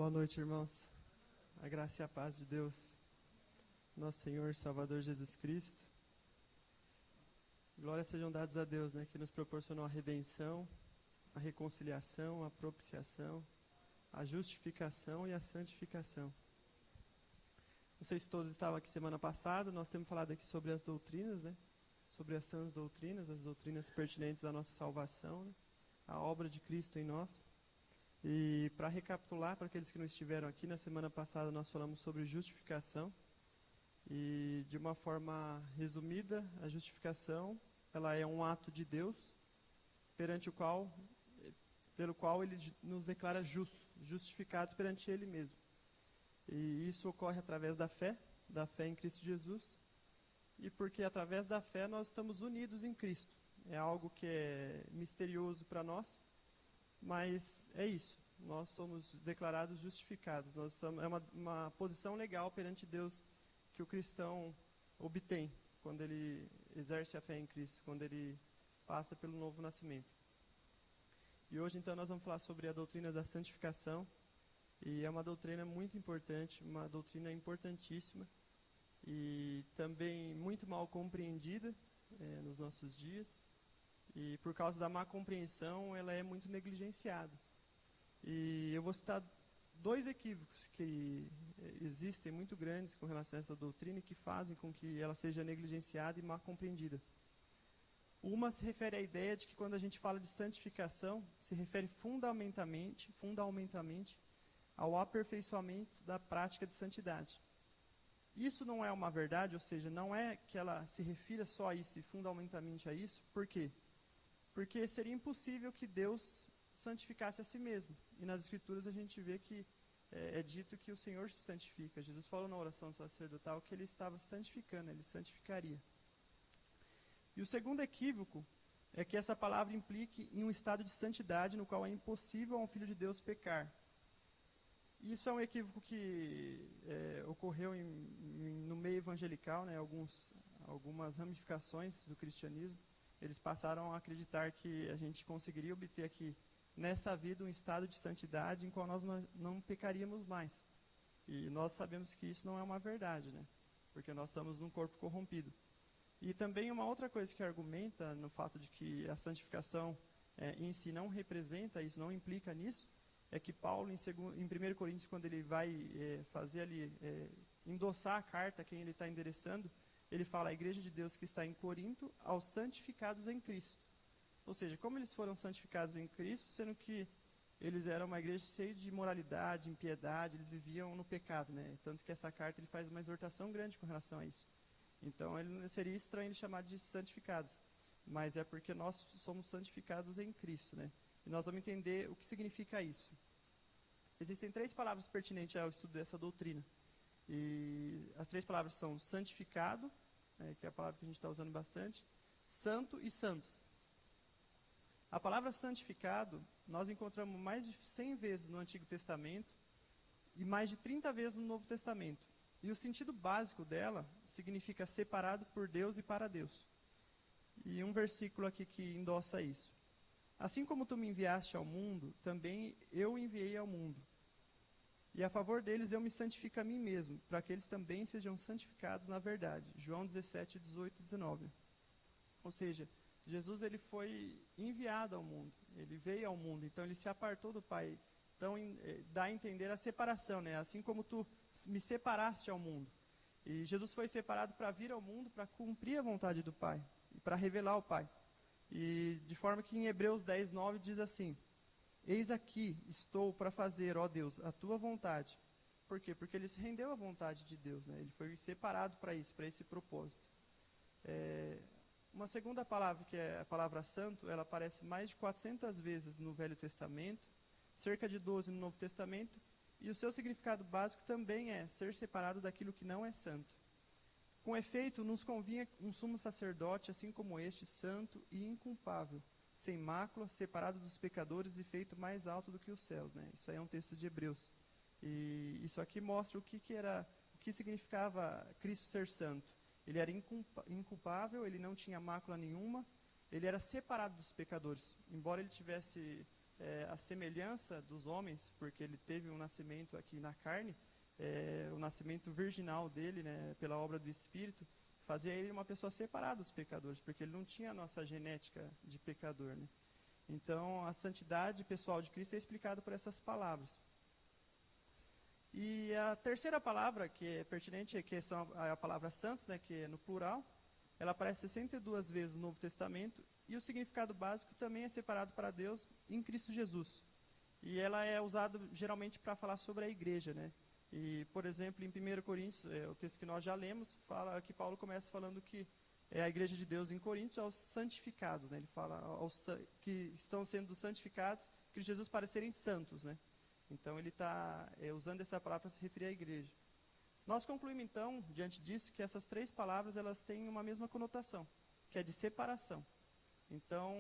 Boa noite, irmãos. A graça e a paz de Deus, nosso Senhor e Salvador Jesus Cristo. Glórias sejam dadas a Deus, que nos proporcionou a redenção, a reconciliação, a propiciação, a justificação e a santificação. Não sei se todos estavam aqui semana passada, nós temos falado aqui sobre as doutrinas, sobre as sãs doutrinas, as doutrinas pertinentes à nossa salvação, a obra de Cristo em nós. E para recapitular, para aqueles que não estiveram aqui, na semana passada nós falamos sobre justificação. E de uma forma resumida, a justificação, ela é um ato de Deus, pelo qual Ele nos declara justificados perante Ele mesmo. E isso ocorre através da fé em Cristo Jesus, e porque através da fé nós estamos unidos em Cristo. É algo que é misterioso para nós, mas é isso, nós somos declarados justificados. É uma posição legal perante Deus que o cristão obtém quando ele exerce a fé em Cristo, quando ele passa pelo novo nascimento. E hoje então nós vamos falar sobre a doutrina da santificação, e é uma doutrina muito importante, uma doutrina importantíssima, e também muito mal compreendida nos nossos dias. E por causa da má compreensão, ela é muito negligenciada. E eu vou citar dois equívocos que existem muito grandes com relação a essa doutrina e que fazem com que ela seja negligenciada e mal compreendida. Uma se refere à ideia de que quando a gente fala de santificação, se refere fundamentalmente ao aperfeiçoamento da prática de santidade. Isso não é uma verdade, ou seja, não é que ela se refira só a isso e fundamentalmente a isso. Por quê? Porque seria impossível que Deus santificasse a si mesmo. E nas Escrituras a gente vê que é dito que o Senhor se santifica. Jesus falou na oração sacerdotal que Ele estava santificando, Ele santificaria. E o segundo equívoco é que essa palavra implique em um estado de santidade no qual é impossível a um filho de Deus pecar. Isso é um equívoco que ocorreu no meio evangelical, algumas ramificações do cristianismo. Eles passaram a acreditar que a gente conseguiria obter aqui, nessa vida, um estado de santidade em qual nós não pecaríamos mais. E nós sabemos que isso não é uma verdade, porque nós estamos num corpo corrompido. E também uma outra coisa que argumenta no fato de que a santificação em si não representa isso, não implica nisso, é que Paulo, em 1 Coríntios, quando ele vai fazer ali, endossar a carta a quem ele está endereçando, ele fala: a igreja de Deus que está em Corinto, aos santificados em Cristo. Ou seja, como eles foram santificados em Cristo, sendo que eles eram uma igreja cheia de imoralidade, impiedade, eles viviam no pecado, Tanto que essa carta ele faz uma exortação grande com relação a isso. Então, seria estranho ele chamar de santificados, mas é porque nós somos santificados em Cristo, E nós vamos entender o que significa isso. Existem 3 palavras pertinentes ao estudo dessa doutrina. E as 3 palavras são santificado, que é a palavra que a gente está usando bastante, santo e santos. A palavra santificado, nós encontramos mais de 100 vezes no Antigo Testamento e mais de 30 vezes no Novo Testamento. E o sentido básico dela significa separado por Deus e para Deus. E um versículo aqui que endossa isso. Assim como tu me enviaste ao mundo, também eu enviei ao mundo. E a favor deles eu me santifico a mim mesmo, para que eles também sejam santificados na verdade. João 17, 18 e 19. Ou seja, Jesus ele foi enviado ao mundo, ele veio ao mundo, então ele se apartou do Pai. Então dá a entender a separação, Assim como tu me separaste ao mundo. E Jesus foi separado para vir ao mundo, para cumprir a vontade do Pai, e para revelar o Pai. E de forma que em Hebreus 10, 9 diz assim: eis aqui estou para fazer, ó Deus, a tua vontade. Por quê? Porque ele se rendeu à vontade de Deus, Ele foi separado para isso, para esse propósito. Uma segunda palavra, que é a palavra santo, ela aparece mais de 400 vezes no Velho Testamento, cerca de 12 no Novo Testamento, e o seu significado básico também é ser separado daquilo que não é santo. Com efeito, nos convinha um sumo sacerdote, assim como este, santo e inculpável, sem mácula, separado dos pecadores e feito mais alto do que os céus. Isso aí é um texto de Hebreus. E isso aqui mostra o que significava Cristo ser santo. Ele era inculpável, ele não tinha mácula nenhuma, ele era separado dos pecadores. Embora ele tivesse a semelhança dos homens, porque ele teve um nascimento aqui na carne, o nascimento virginal dele, né, pela obra do Espírito, fazia ele uma pessoa separada dos pecadores, porque ele não tinha a nossa genética de pecador, né? Então, a santidade pessoal de Cristo é explicada por essas palavras. E a terceira palavra, que é pertinente, que são a palavra santos, né, que é no plural, ela aparece 62 vezes no Novo Testamento, e o significado básico também é separado para Deus em Cristo Jesus. E ela é usada geralmente para falar sobre a igreja, né? E, por exemplo, em 1 Coríntios, o texto que nós já lemos, fala que Paulo começa falando que a igreja de Deus em Coríntios aos santificados, né? Ele fala que estão sendo santificados, que Jesus para serem santos, né? Então ele está usando essa palavra para se referir à igreja. Nós concluímos então, diante disso, que essas três palavras elas têm uma mesma conotação, que é de separação. Então,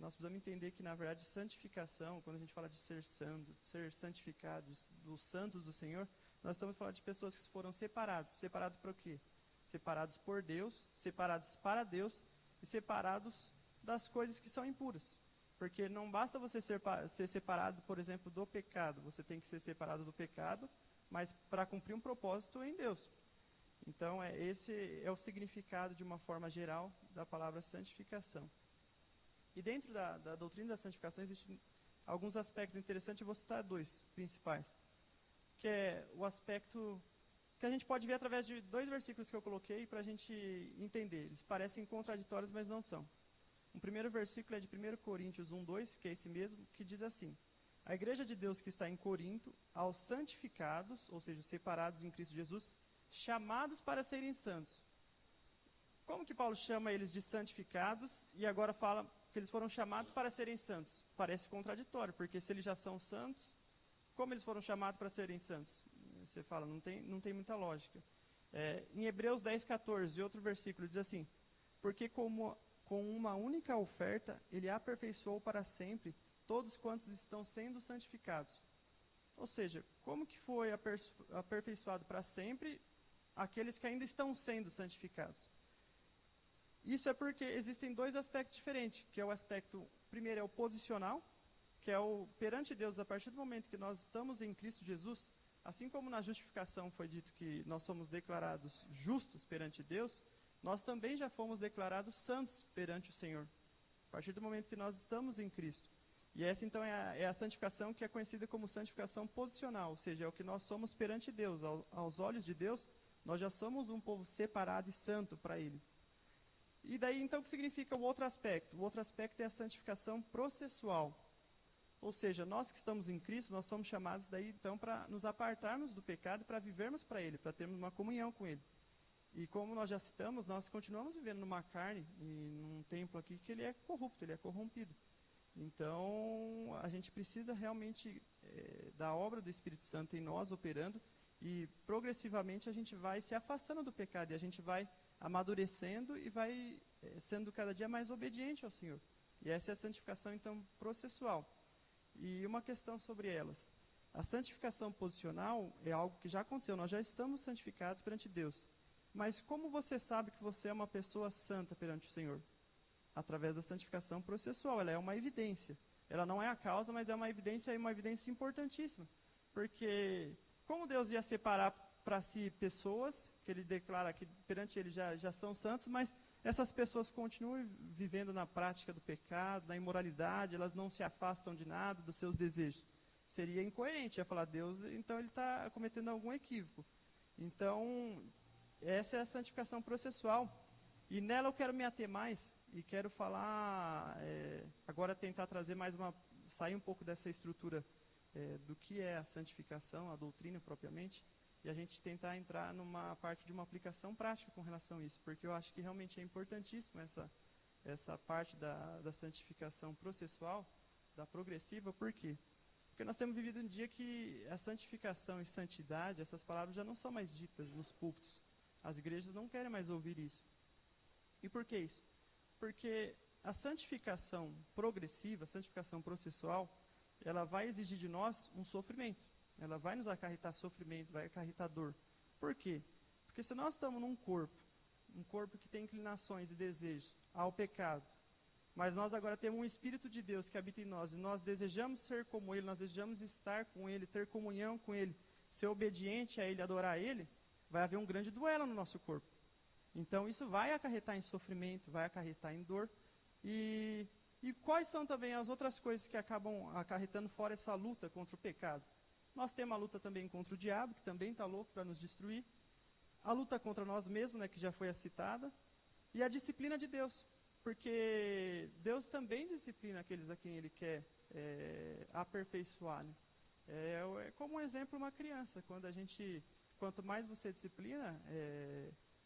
nós precisamos entender que, na verdade, santificação, quando a gente fala de ser santo, de ser santificado, dos santos do Senhor, nós estamos falando de pessoas que foram separados. Separados para o quê? Separados por Deus, separados para Deus e separados das coisas que são impuras. Porque não basta você ser separado, por exemplo, do pecado. Você tem que ser separado do pecado, mas para cumprir um propósito em Deus. Então, esse é o significado, de uma forma geral, da palavra santificação. E dentro da doutrina da santificação existem alguns aspectos interessantes, eu vou citar dois principais. Que é o aspecto que a gente pode ver através de dois versículos que eu coloquei para a gente entender. Eles parecem contraditórios, mas não são. O primeiro versículo é de 1 Coríntios 1:2, que é esse mesmo, que diz assim: a igreja de Deus que está em Corinto, aos santificados, ou seja, separados em Cristo Jesus, chamados para serem santos. Como que Paulo chama eles de santificados e agora fala que eles foram chamados para serem santos? Parece contraditório, porque se eles já são santos, como eles foram chamados para serem santos? Você fala, não tem muita lógica. Em Hebreus 10:14, outro versículo, diz assim: porque com uma única oferta, ele aperfeiçoou para sempre todos quantos estão sendo santificados. Ou seja, como que foi aperfeiçoado para sempre aqueles que ainda estão sendo santificados? Isso é porque existem dois aspectos diferentes, que é o aspecto, primeiro é o posicional, que é o perante Deus, a partir do momento que nós estamos em Cristo Jesus, assim como na justificação foi dito que nós somos declarados justos perante Deus, nós também já fomos declarados santos perante o Senhor, a partir do momento que nós estamos em Cristo. E essa então é a santificação que é conhecida como santificação posicional, ou seja, é o que nós somos perante Deus. Aos olhos de Deus, nós já somos um povo separado e santo para Ele. E daí então o que significa o outro aspecto? O outro aspecto é a santificação processual. Ou seja, nós que estamos em Cristo, nós somos chamados daí então para nos apartarmos do pecado, para vivermos para Ele, para termos uma comunhão com Ele. E como nós já citamos, nós continuamos vivendo numa carne, e num templo aqui que ele é corrupto, ele é corrompido. Então, a gente precisa realmente da obra do Espírito Santo em nós operando, e progressivamente a gente vai se afastando do pecado, e a gente vai amadurecendo e vai sendo cada dia mais obediente ao Senhor. E essa é a santificação, então, processual. E uma questão sobre elas. A santificação posicional é algo que já aconteceu, nós já estamos santificados perante Deus. Mas como você sabe que você é uma pessoa santa perante o Senhor? Através da santificação processual, ela é uma evidência. Ela não é a causa, mas é uma evidência, e uma evidência importantíssima. Porque como Deus ia separar para si pessoas, que ele declara que perante ele já são santos, mas essas pessoas continuam vivendo na prática do pecado, na imoralidade, elas não se afastam de nada, dos seus desejos. Seria incoerente, ia falar, Deus, então ele está cometendo algum equívoco. Então, essa é a santificação processual. E nela eu quero me ater mais, e quero falar, agora tentar trazer sair um pouco dessa estrutura do que é a santificação, a doutrina propriamente, e a gente tentar entrar numa parte de uma aplicação prática com relação a isso, porque eu acho que realmente é importantíssimo essa parte da santificação processual, da progressiva. Por quê? Porque nós temos vivido um dia que a santificação e santidade, essas palavras já não são mais ditas nos púlpitos. As igrejas não querem mais ouvir isso. E por que isso? Porque a santificação progressiva, a santificação processual, ela vai exigir de nós um sofrimento. Ela vai nos acarretar sofrimento, vai acarretar dor. Por quê? Porque se nós estamos num corpo que tem inclinações e desejos ao pecado, mas nós agora temos um Espírito de Deus que habita em nós, e nós desejamos ser como Ele, nós desejamos estar com Ele, ter comunhão com Ele, ser obediente a Ele, adorar Ele, vai haver um grande duelo no nosso corpo. Então isso vai acarretar em sofrimento, vai acarretar em dor. E quais são também as outras coisas que acabam acarretando fora essa luta contra o pecado? Nós temos a luta também contra o diabo, que também está louco para nos destruir. A luta contra nós mesmos, né, que já foi citada. E a disciplina de Deus. Porque Deus também disciplina aqueles a quem Ele quer aperfeiçoar. Né? É como um exemplo uma criança. Quanto mais você disciplina,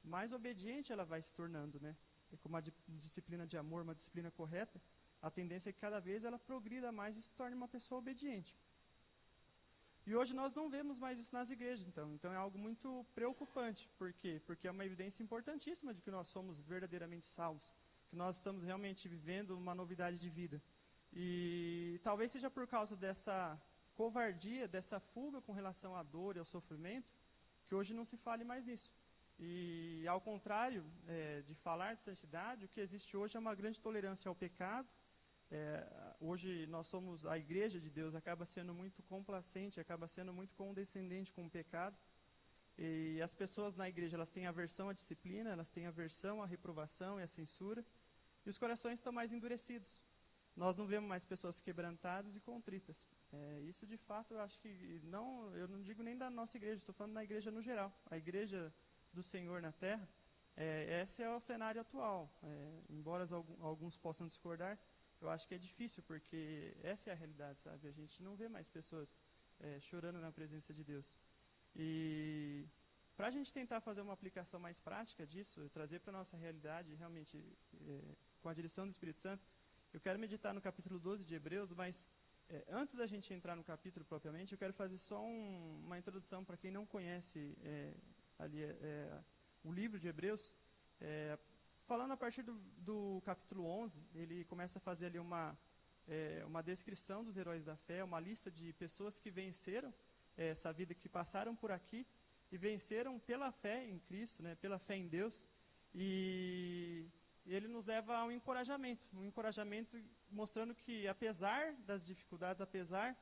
mais obediente ela vai se tornando, né? E com uma disciplina de amor, uma disciplina correta, a tendência é que cada vez ela progrida mais e se torne uma pessoa obediente. E hoje nós não vemos mais isso nas igrejas, então. Então é algo muito preocupante. Por quê? Porque é uma evidência importantíssima de que nós somos verdadeiramente salvos, que nós estamos realmente vivendo uma novidade de vida. E talvez seja por causa dessa covardia, dessa fuga com relação à dor e ao sofrimento, que hoje não se fale mais nisso. E ao contrário de falar de santidade, o que existe hoje é uma grande tolerância ao pecado. Hoje nós somos, a igreja de Deus acaba sendo muito complacente, acaba sendo muito condescendente com o pecado. E as pessoas na igreja, elas têm aversão à disciplina, elas têm aversão à reprovação e à censura. E os corações estão mais endurecidos. Nós não vemos mais pessoas quebrantadas e contritas. Isso de fato eu acho que, eu não digo nem da nossa igreja, estou falando da igreja no geral. A igreja do Senhor na terra, esse é o cenário atual. Embora alguns possam discordar, eu acho que é difícil, porque essa é a realidade, sabe? A gente não vê mais pessoas chorando na presença de Deus. E para a gente tentar fazer uma aplicação mais prática disso, trazer para a nossa realidade, realmente, com a direção do Espírito Santo, eu quero meditar no capítulo 12 de Hebreus, mas antes da gente entrar no capítulo propriamente, eu quero fazer só uma introdução para quem não conhece o livro de Hebreus. Falando a partir do capítulo 11, ele começa a fazer ali uma descrição dos heróis da fé, uma lista de pessoas que venceram essa vida, que passaram por aqui e venceram pela fé em Cristo, né, pela fé em Deus. E ele nos leva a um encorajamento mostrando que, apesar das dificuldades, apesar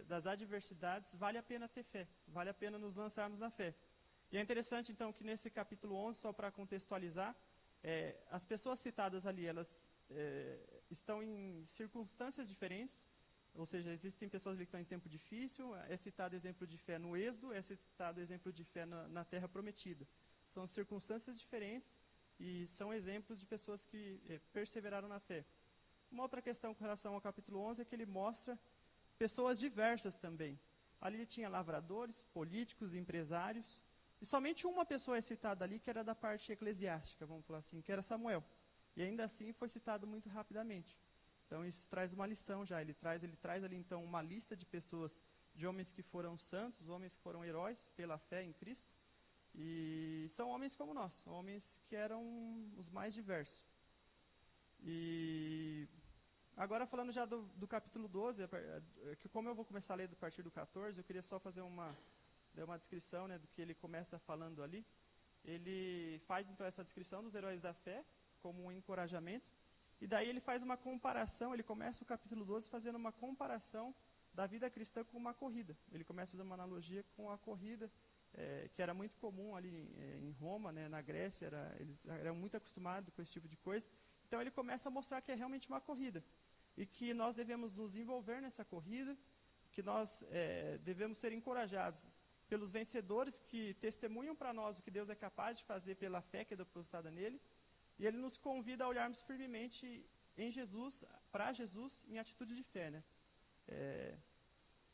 das adversidades, vale a pena ter fé, vale a pena nos lançarmos na fé. E é interessante, então, que nesse capítulo 11, só para contextualizar, as pessoas citadas ali, elas estão em circunstâncias diferentes, ou seja, existem pessoas ali que estão em tempo difícil, é citado exemplo de fé no Êxodo, é citado exemplo de fé na Terra Prometida. São circunstâncias diferentes e são exemplos de pessoas que perseveraram na fé. Uma outra questão com relação ao capítulo 11 é que ele mostra pessoas diversas também. Ali tinha lavradores, políticos, empresários, e somente uma pessoa é citada ali, que era da parte eclesiástica, vamos falar assim, que era Samuel. E ainda assim foi citado muito rapidamente. Então isso traz uma lição já, ele traz ali então uma lista de pessoas, de homens que foram santos, homens que foram heróis pela fé em Cristo. E são homens como nós, são homens que eram os mais diversos. E agora falando já do capítulo 12, que como eu vou começar a ler a partir do 14, eu queria só fazer uma descrição, né, do que ele começa falando ali. Ele faz então essa descrição dos heróis da fé como um encorajamento, e daí ele faz uma comparação, ele começa o capítulo 12 fazendo uma comparação da vida cristã com uma corrida. Ele começa a fazer uma analogia com a corrida, que era muito comum ali em Roma, né, na Grécia, eles eram muito acostumados com esse tipo de coisa. Então ele começa a mostrar que é realmente uma corrida, e que nós devemos nos envolver nessa corrida, que nós devemos ser encorajados pelos vencedores que testemunham para nós o que Deus é capaz de fazer pela fé que é depositada nele, e ele nos convida a olharmos firmemente em Jesus, para Jesus, em atitude de fé, né?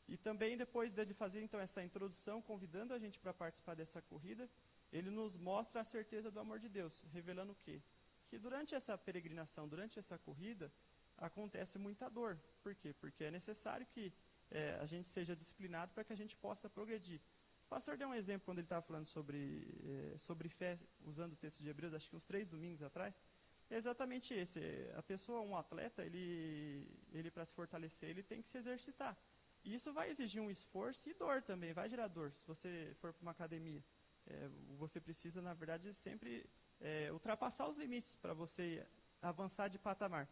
E também depois dele fazer então essa introdução, convidando a gente para participar dessa corrida, ele nos mostra a certeza do amor de Deus, revelando o quê? Que durante essa peregrinação, durante essa corrida, acontece muita dor. Por quê? Porque é necessário que a gente seja disciplinado para que a gente possa progredir. O pastor deu um exemplo quando ele estava falando sobre fé, usando o texto de Hebreus, acho que uns 3 domingos atrás. É exatamente esse. A pessoa, um atleta, ele para se fortalecer, ele tem que se exercitar. E isso vai exigir um esforço e dor também, vai gerar dor. Se você for para uma academia, você precisa, na verdade, sempre ultrapassar os limites para você avançar de patamar.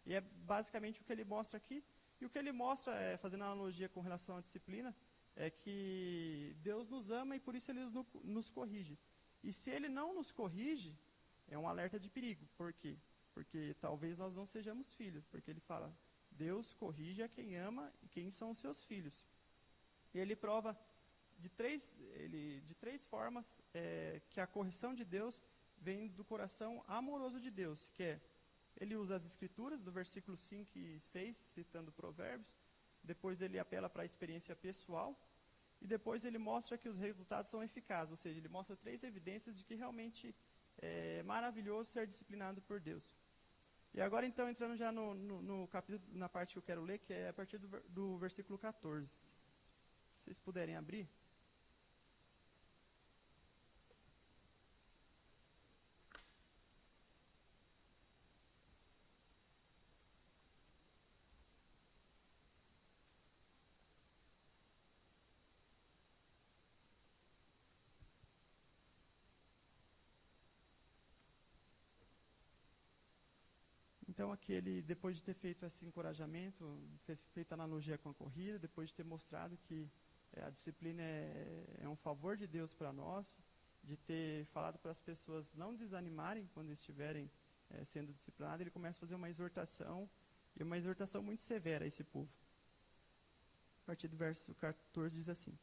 E é basicamente o que ele mostra aqui. E o que ele mostra, fazendo analogia com relação à disciplina, é que Deus nos ama e por isso ele nos corrige. E se ele não nos corrige, é um alerta de perigo. Por quê? Porque talvez nós não sejamos filhos. Porque ele fala, Deus corrige a quem ama e quem são os seus filhos. E ele prova de três formas que a correção de Deus vem do coração amoroso de Deus, que é, ele usa as escrituras, do versículo 5 e 6, citando Provérbios, depois ele apela para a experiência pessoal, e depois ele mostra que os resultados são eficazes, ou seja, ele mostra 3 evidências de que realmente é maravilhoso ser disciplinado por Deus. E agora então, entrando já no capítulo, na parte que eu quero ler, que é a partir do versículo 14. Se vocês puderem abrir. Então aqui ele, depois de ter feito esse encorajamento, feito analogia com a corrida, depois de ter mostrado que a disciplina é um favor de Deus para nós, de ter falado para as pessoas não desanimarem quando estiverem sendo disciplinadas, ele começa a fazer uma exortação, e uma exortação muito severa a esse povo. A partir do verso 14 diz assim: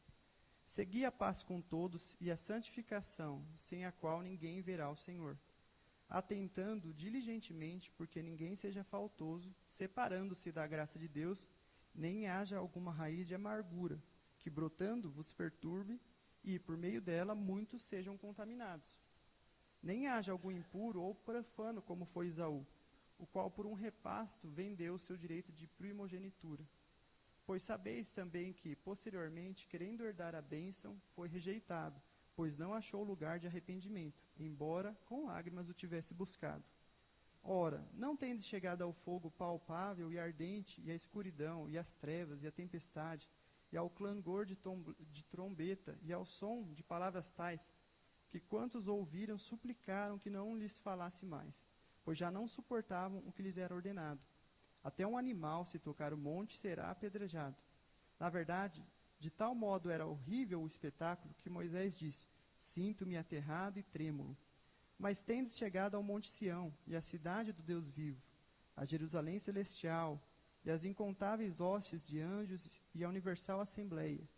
Segui a paz com todos e a santificação, sem a qual ninguém verá o Senhor, atentando diligentemente porque ninguém seja faltoso, separando-se da graça de Deus, nem haja alguma raiz de amargura, que brotando vos perturbe, e por meio dela muitos sejam contaminados. Nem haja algum impuro ou profano, como foi Esaú, o qual por um repasto vendeu seu direito de primogenitura. Pois sabeis também que, posteriormente, querendo herdar a bênção, foi rejeitado, pois não achou lugar de arrependimento, embora com lágrimas o tivesse buscado. Ora, não tendes chegado ao fogo palpável e ardente, e à escuridão, e às trevas, e à tempestade, e ao clangor de trombeta, e ao som de palavras tais, que quantos ouviram suplicaram que não lhes falasse mais, pois já não suportavam o que lhes era ordenado. Até um animal, se tocar o monte, será apedrejado. Na verdade, de tal modo era horrível o espetáculo que Moisés disse: Sinto-me aterrado e trêmulo. Mas tendes chegado ao Monte Sião, e à cidade do Deus vivo, a Jerusalém celestial, e as incontáveis hostes de anjos e a universal assembleia,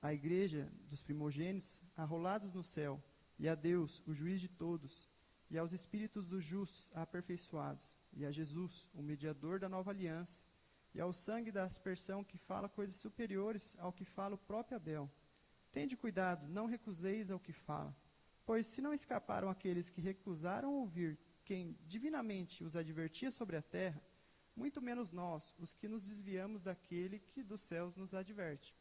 a igreja dos primogênitos arrolados no céu, e a Deus, o juiz de todos, e aos espíritos dos justos aperfeiçoados, e a Jesus, o mediador da nova aliança, e ao sangue da aspersão que fala coisas superiores ao que fala o próprio Abel. Tende cuidado, não recuseis ao que fala, pois se não escaparam aqueles que recusaram ouvir quem divinamente os advertia sobre a terra, muito menos nós, os que nos desviamos daquele que dos céus nos adverte.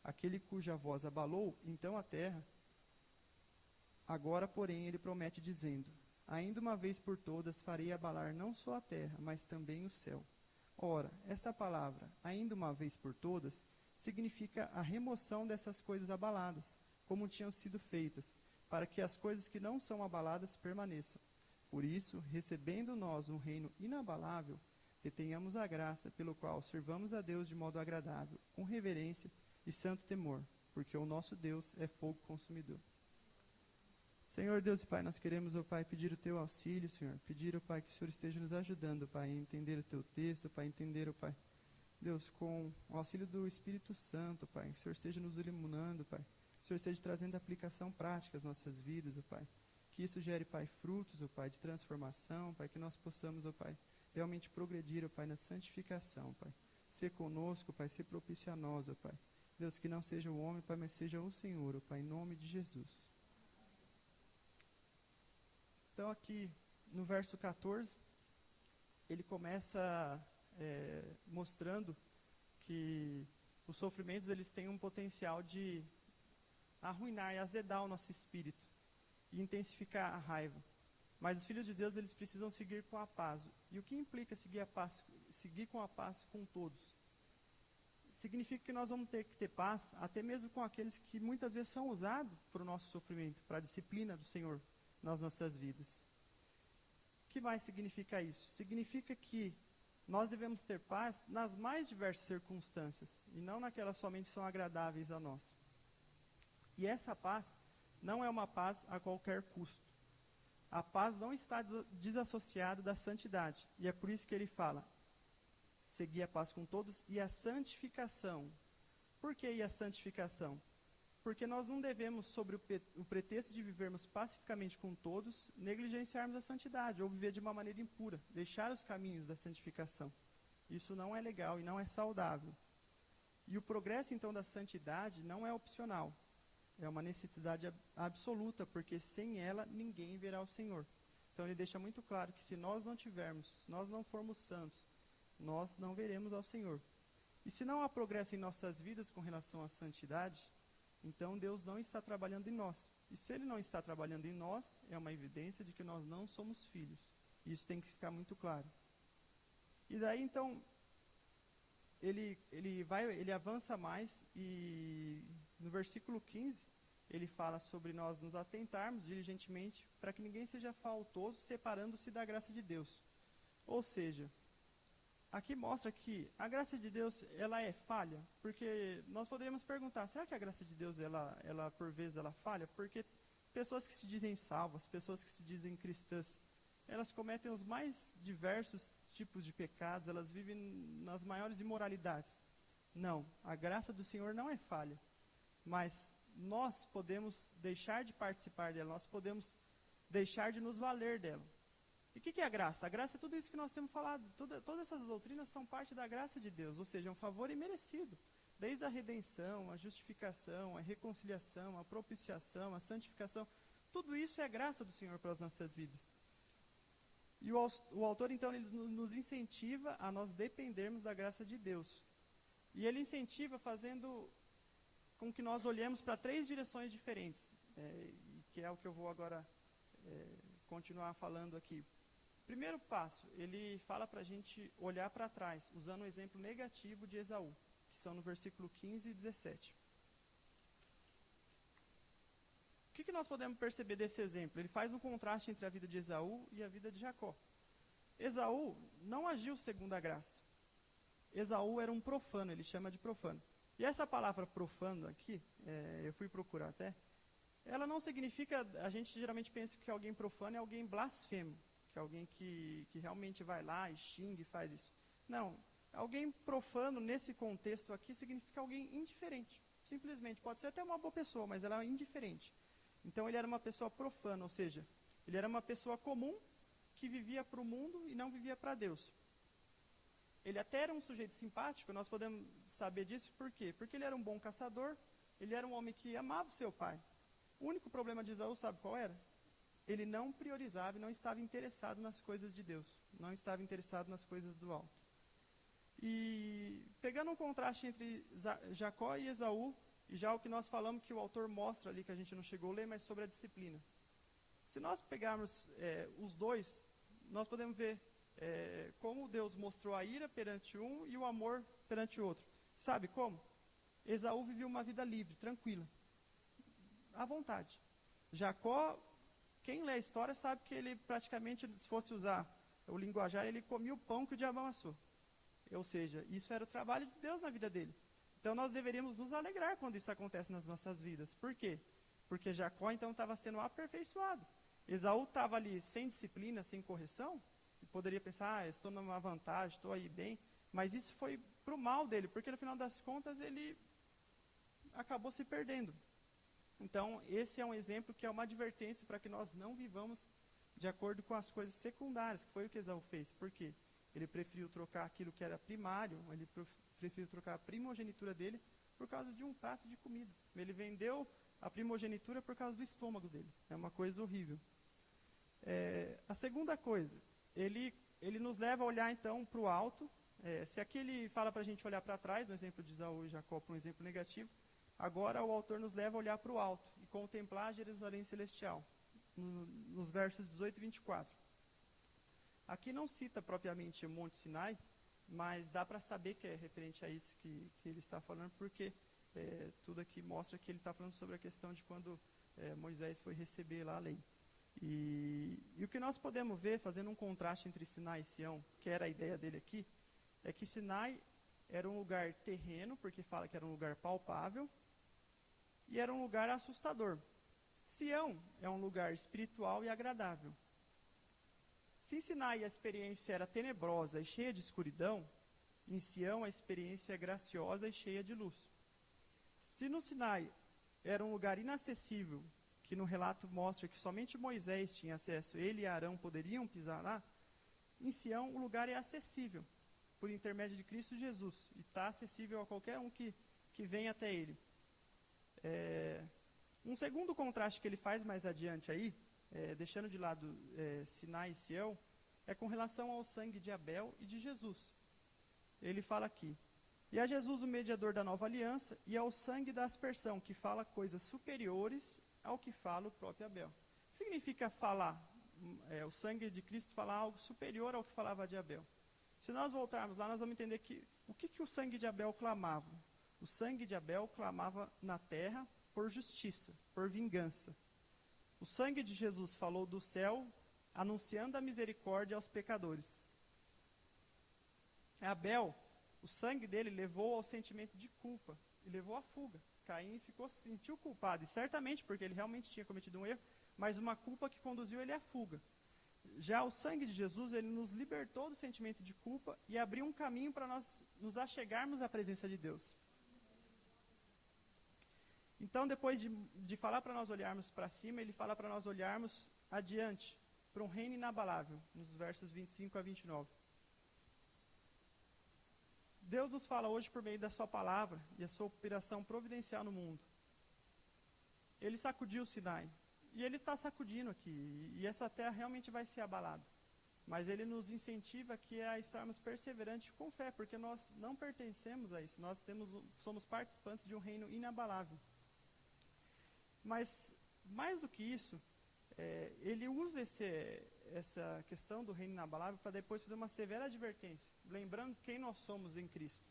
Aquele cuja voz abalou então a terra, agora, porém, ele promete dizendo: Ainda uma vez por todas farei abalar não só a terra, mas também o céu. Ora, esta palavra, ainda uma vez por todas, significa a remoção dessas coisas abaladas, como tinham sido feitas, para que as coisas que não são abaladas permaneçam. Por isso, recebendo nós um reino inabalável, retenhamos a graça pelo qual servamos a Deus de modo agradável, com reverência e santo temor, porque o nosso Deus é fogo consumidor. Senhor Deus e Pai, nós queremos, ó Pai, pedir o Teu auxílio, Senhor. Pedir, ó Pai, que o Senhor esteja nos ajudando, Pai, a entender o Teu texto, Pai, entender, ó Pai, Deus, com o auxílio do Espírito Santo, Pai, que o Senhor esteja nos iluminando, Pai. Que o Senhor esteja trazendo aplicação prática às nossas vidas, ó Pai. Que isso gere, Pai, frutos, ó Pai, de transformação, Pai, que nós possamos, ó Pai, realmente progredir, ó Pai, na santificação, Pai. Ser conosco, Pai, ser propício a nós, ó Pai. Deus, que não seja o homem, Pai, mas seja o Senhor, ó Pai, em nome de Jesus. Então aqui no verso 14, ele começa mostrando que os sofrimentos eles têm um potencial de arruinar e azedar o nosso espírito e intensificar a raiva. Mas os filhos de Deus eles precisam seguir com a paz. E o que implica seguir com a paz com todos? Significa que nós vamos ter que ter paz até mesmo com aqueles que muitas vezes são usados para o nosso sofrimento, para a disciplina do Senhor nas nossas vidas. que mais significa isso? Significa que nós devemos ter paz nas mais diversas circunstâncias, e não naquelas somente são agradáveis a nós. E essa paz não é uma paz a qualquer custo. A paz não está desassociada da santidade, e é por isso que ele fala, seguir a paz com todos e a santificação. Por que a santificação? Porque nós não devemos, sobre o pretexto de vivermos pacificamente com todos, negligenciarmos a santidade, ou viver de uma maneira impura, deixar os caminhos da santificação. Isso não é legal e não é saudável. E o progresso, então, da santidade não é opcional. É uma necessidade absoluta, porque sem ela ninguém verá o Senhor. Então ele deixa muito claro que se nós não tivermos, se nós não formos santos, nós não veremos ao Senhor. E se não há progresso em nossas vidas com relação à santidade, então Deus não está trabalhando em nós. E se Ele não está trabalhando em nós, é uma evidência de que nós não somos filhos. Isso tem que ficar muito claro. E daí então, ele avança mais e no versículo 15, ele fala sobre nós nos atentarmos diligentemente para que ninguém seja faltoso, separando-se da graça de Deus. Ou seja, aqui mostra que a graça de Deus, ela é falha, porque nós poderíamos perguntar, será que a graça de Deus, ela por vezes, ela falha? Porque pessoas que se dizem salvas, pessoas que se dizem cristãs, elas cometem os mais diversos tipos de pecados, elas vivem nas maiores imoralidades. Não, a graça do Senhor não é falha, mas nós podemos deixar de participar dela, nós podemos deixar de nos valer dela. E o que é a graça? A graça é tudo isso que nós temos falado. Todas essas doutrinas são parte da graça de Deus, ou seja, é um favor imerecido. Desde a redenção, a justificação, a reconciliação, a propiciação, a santificação, tudo isso é graça do Senhor para as nossas vidas. E o autor, então, ele nos incentiva a nós dependermos da graça de Deus. E ele incentiva fazendo com que nós olhemos para 3 direções diferentes, que é o que eu vou agora continuar falando aqui. Primeiro passo, ele fala para a gente olhar para trás, usando o exemplo negativo de Esaú, que são no versículo 15 e 17. O que nós podemos perceber desse exemplo? Ele faz um contraste entre a vida de Esaú e a vida de Jacó. Esaú não agiu segundo a graça. Esaú era um profano, ele chama de profano. E essa palavra profano aqui, eu fui procurar até, ela não significa, a gente geralmente pensa que alguém profano é alguém blasfemo, que é alguém que realmente vai lá e xinga e faz isso. Não, alguém profano nesse contexto aqui significa alguém indiferente, simplesmente. Pode ser até uma boa pessoa, mas ela é indiferente. Então ele era uma pessoa profana, ou seja, ele era uma pessoa comum que vivia para o mundo e não vivia para Deus. Ele até era um sujeito simpático, nós podemos saber disso por quê? Porque ele era um bom caçador, ele era um homem que amava o seu pai. O único problema de Esaú, sabe qual era? Ele não priorizava e não estava interessado nas coisas de Deus, não estava interessado nas coisas do alto. E pegando um contraste entre Jacó e Esaú, e já o que nós falamos que o autor mostra ali, que a gente não chegou a ler, mas sobre a disciplina. Se nós pegarmos os dois, nós podemos ver como Deus mostrou a ira perante um e o amor perante o outro. Sabe como? Esaú vivia uma vida livre, tranquila, à vontade. Jacó, quem lê a história sabe que ele praticamente, se fosse usar o linguajar, ele comia o pão que o diabo amassou. Ou seja, isso era o trabalho de Deus na vida dele. Então nós deveríamos nos alegrar quando isso acontece nas nossas vidas. Por quê? Porque Jacó então estava sendo aperfeiçoado. Esaú estava ali sem disciplina, sem correção, e poderia pensar, estou numa vantagem, estou aí bem, mas isso foi para o mal dele, porque no final das contas ele acabou se perdendo. Então esse é um exemplo que é uma advertência para que nós não vivamos de acordo com as coisas secundárias, que foi o que Esaú fez. Por quê? Ele preferiu trocar aquilo que era primário, ele preferiu trocar a primogenitura dele por causa de um prato de comida. Ele vendeu a primogenitura por causa do estômago dele. É uma coisa horrível. A segunda coisa, ele nos leva a olhar então para o alto. Se aqui ele fala para a gente olhar para trás, no exemplo de Esaú e Jacó, para um exemplo negativo, agora o autor nos leva a olhar para o alto e contemplar Jerusalém celestial, nos versos 18 e 24. Aqui não cita propriamente o Monte Sinai, mas dá para saber que é referente a isso que ele está falando, porque tudo aqui mostra que ele está falando sobre a questão de quando Moisés foi receber lá a lei. E o que nós podemos ver, fazendo um contraste entre Sinai e Sião, que era a ideia dele aqui, é que Sinai era um lugar terreno, porque fala que era um lugar palpável, e era um lugar assustador. Sião é um lugar espiritual e agradável. Se em Sinai a experiência era tenebrosa e cheia de escuridão, em Sião a experiência é graciosa e cheia de luz. Se no Sinai era um lugar inacessível, que no relato mostra que somente Moisés tinha acesso, ele e Arão poderiam pisar lá, em Sião o lugar é acessível, por intermédio de Cristo Jesus, e está acessível a qualquer um que vem até ele. Um segundo contraste que ele faz mais adiante aí, deixando de lado Sinai e Sião, é com relação ao sangue de Abel e de Jesus. Ele fala aqui: e a Jesus o mediador da nova aliança, e ao sangue da aspersão, que fala coisas superiores ao que fala o próprio Abel. O que significa falar? O sangue de Cristo falar algo superior ao que falava de Abel. Se nós voltarmos lá, nós vamos entender que o que o sangue de Abel clamava? O sangue de Abel clamava na terra por justiça, por vingança. O sangue de Jesus falou do céu, anunciando a misericórdia aos pecadores. Abel, o sangue dele levou ao sentimento de culpa e levou à fuga. Caim se sentiu culpado, e certamente porque ele realmente tinha cometido um erro, mas uma culpa que conduziu ele à fuga. Já o sangue de Jesus, ele nos libertou do sentimento de culpa e abriu um caminho para nós nos achegarmos à presença de Deus. Então, depois de falar para nós olharmos para cima, ele fala para nós olharmos adiante, para um reino inabalável, nos versos 25 a 29. Deus nos fala hoje por meio da sua palavra e a sua operação providencial no mundo. Ele sacudiu o Sinai, e ele está sacudindo aqui, e essa terra realmente vai ser abalada. Mas ele nos incentiva aqui a estarmos perseverantes com fé, porque nós não pertencemos a isso, nós somos participantes de um reino inabalável. Mas, mais do que isso, ele usa essa questão do reino inabalável para depois fazer uma severa advertência, lembrando quem nós somos em Cristo.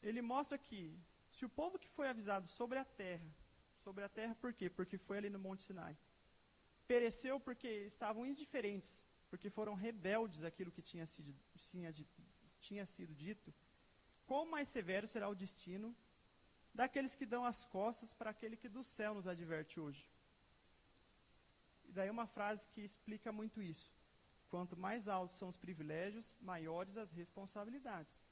Ele mostra que, se o povo que foi avisado sobre a terra por quê? Porque foi ali no Monte Sinai, pereceu porque estavam indiferentes, porque foram rebeldes àquilo que tinha sido dito, quão mais severo será o destino daqueles que dão as costas para aquele que do céu nos adverte hoje. E daí uma frase que explica muito isso: quanto mais altos são os privilégios, maiores as responsabilidades.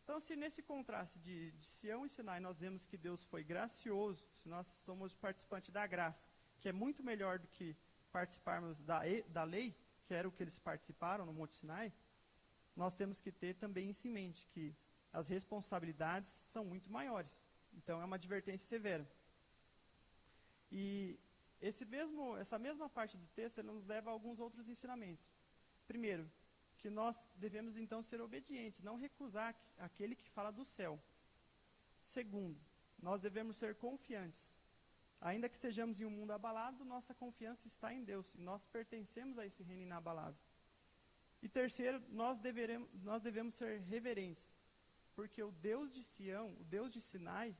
Então, se nesse contraste de Sião e Sinai nós vemos que Deus foi gracioso, se nós somos participantes da graça, que é muito melhor do que participarmos da lei, que era o que eles participaram no Monte Sinai, nós temos que ter também isso em mente, que as responsabilidades são muito maiores. Então, é uma advertência severa. E essa mesma parte do texto ele nos leva a alguns outros ensinamentos. Primeiro, que nós devemos então ser obedientes, não recusar aquele que fala do céu. Segundo, nós devemos ser confiantes. Ainda que estejamos em um mundo abalado, nossa confiança está em Deus, e nós pertencemos a esse reino inabalável. E terceiro, nós devemos ser reverentes, porque o Deus de Sião, o Deus de Sinai,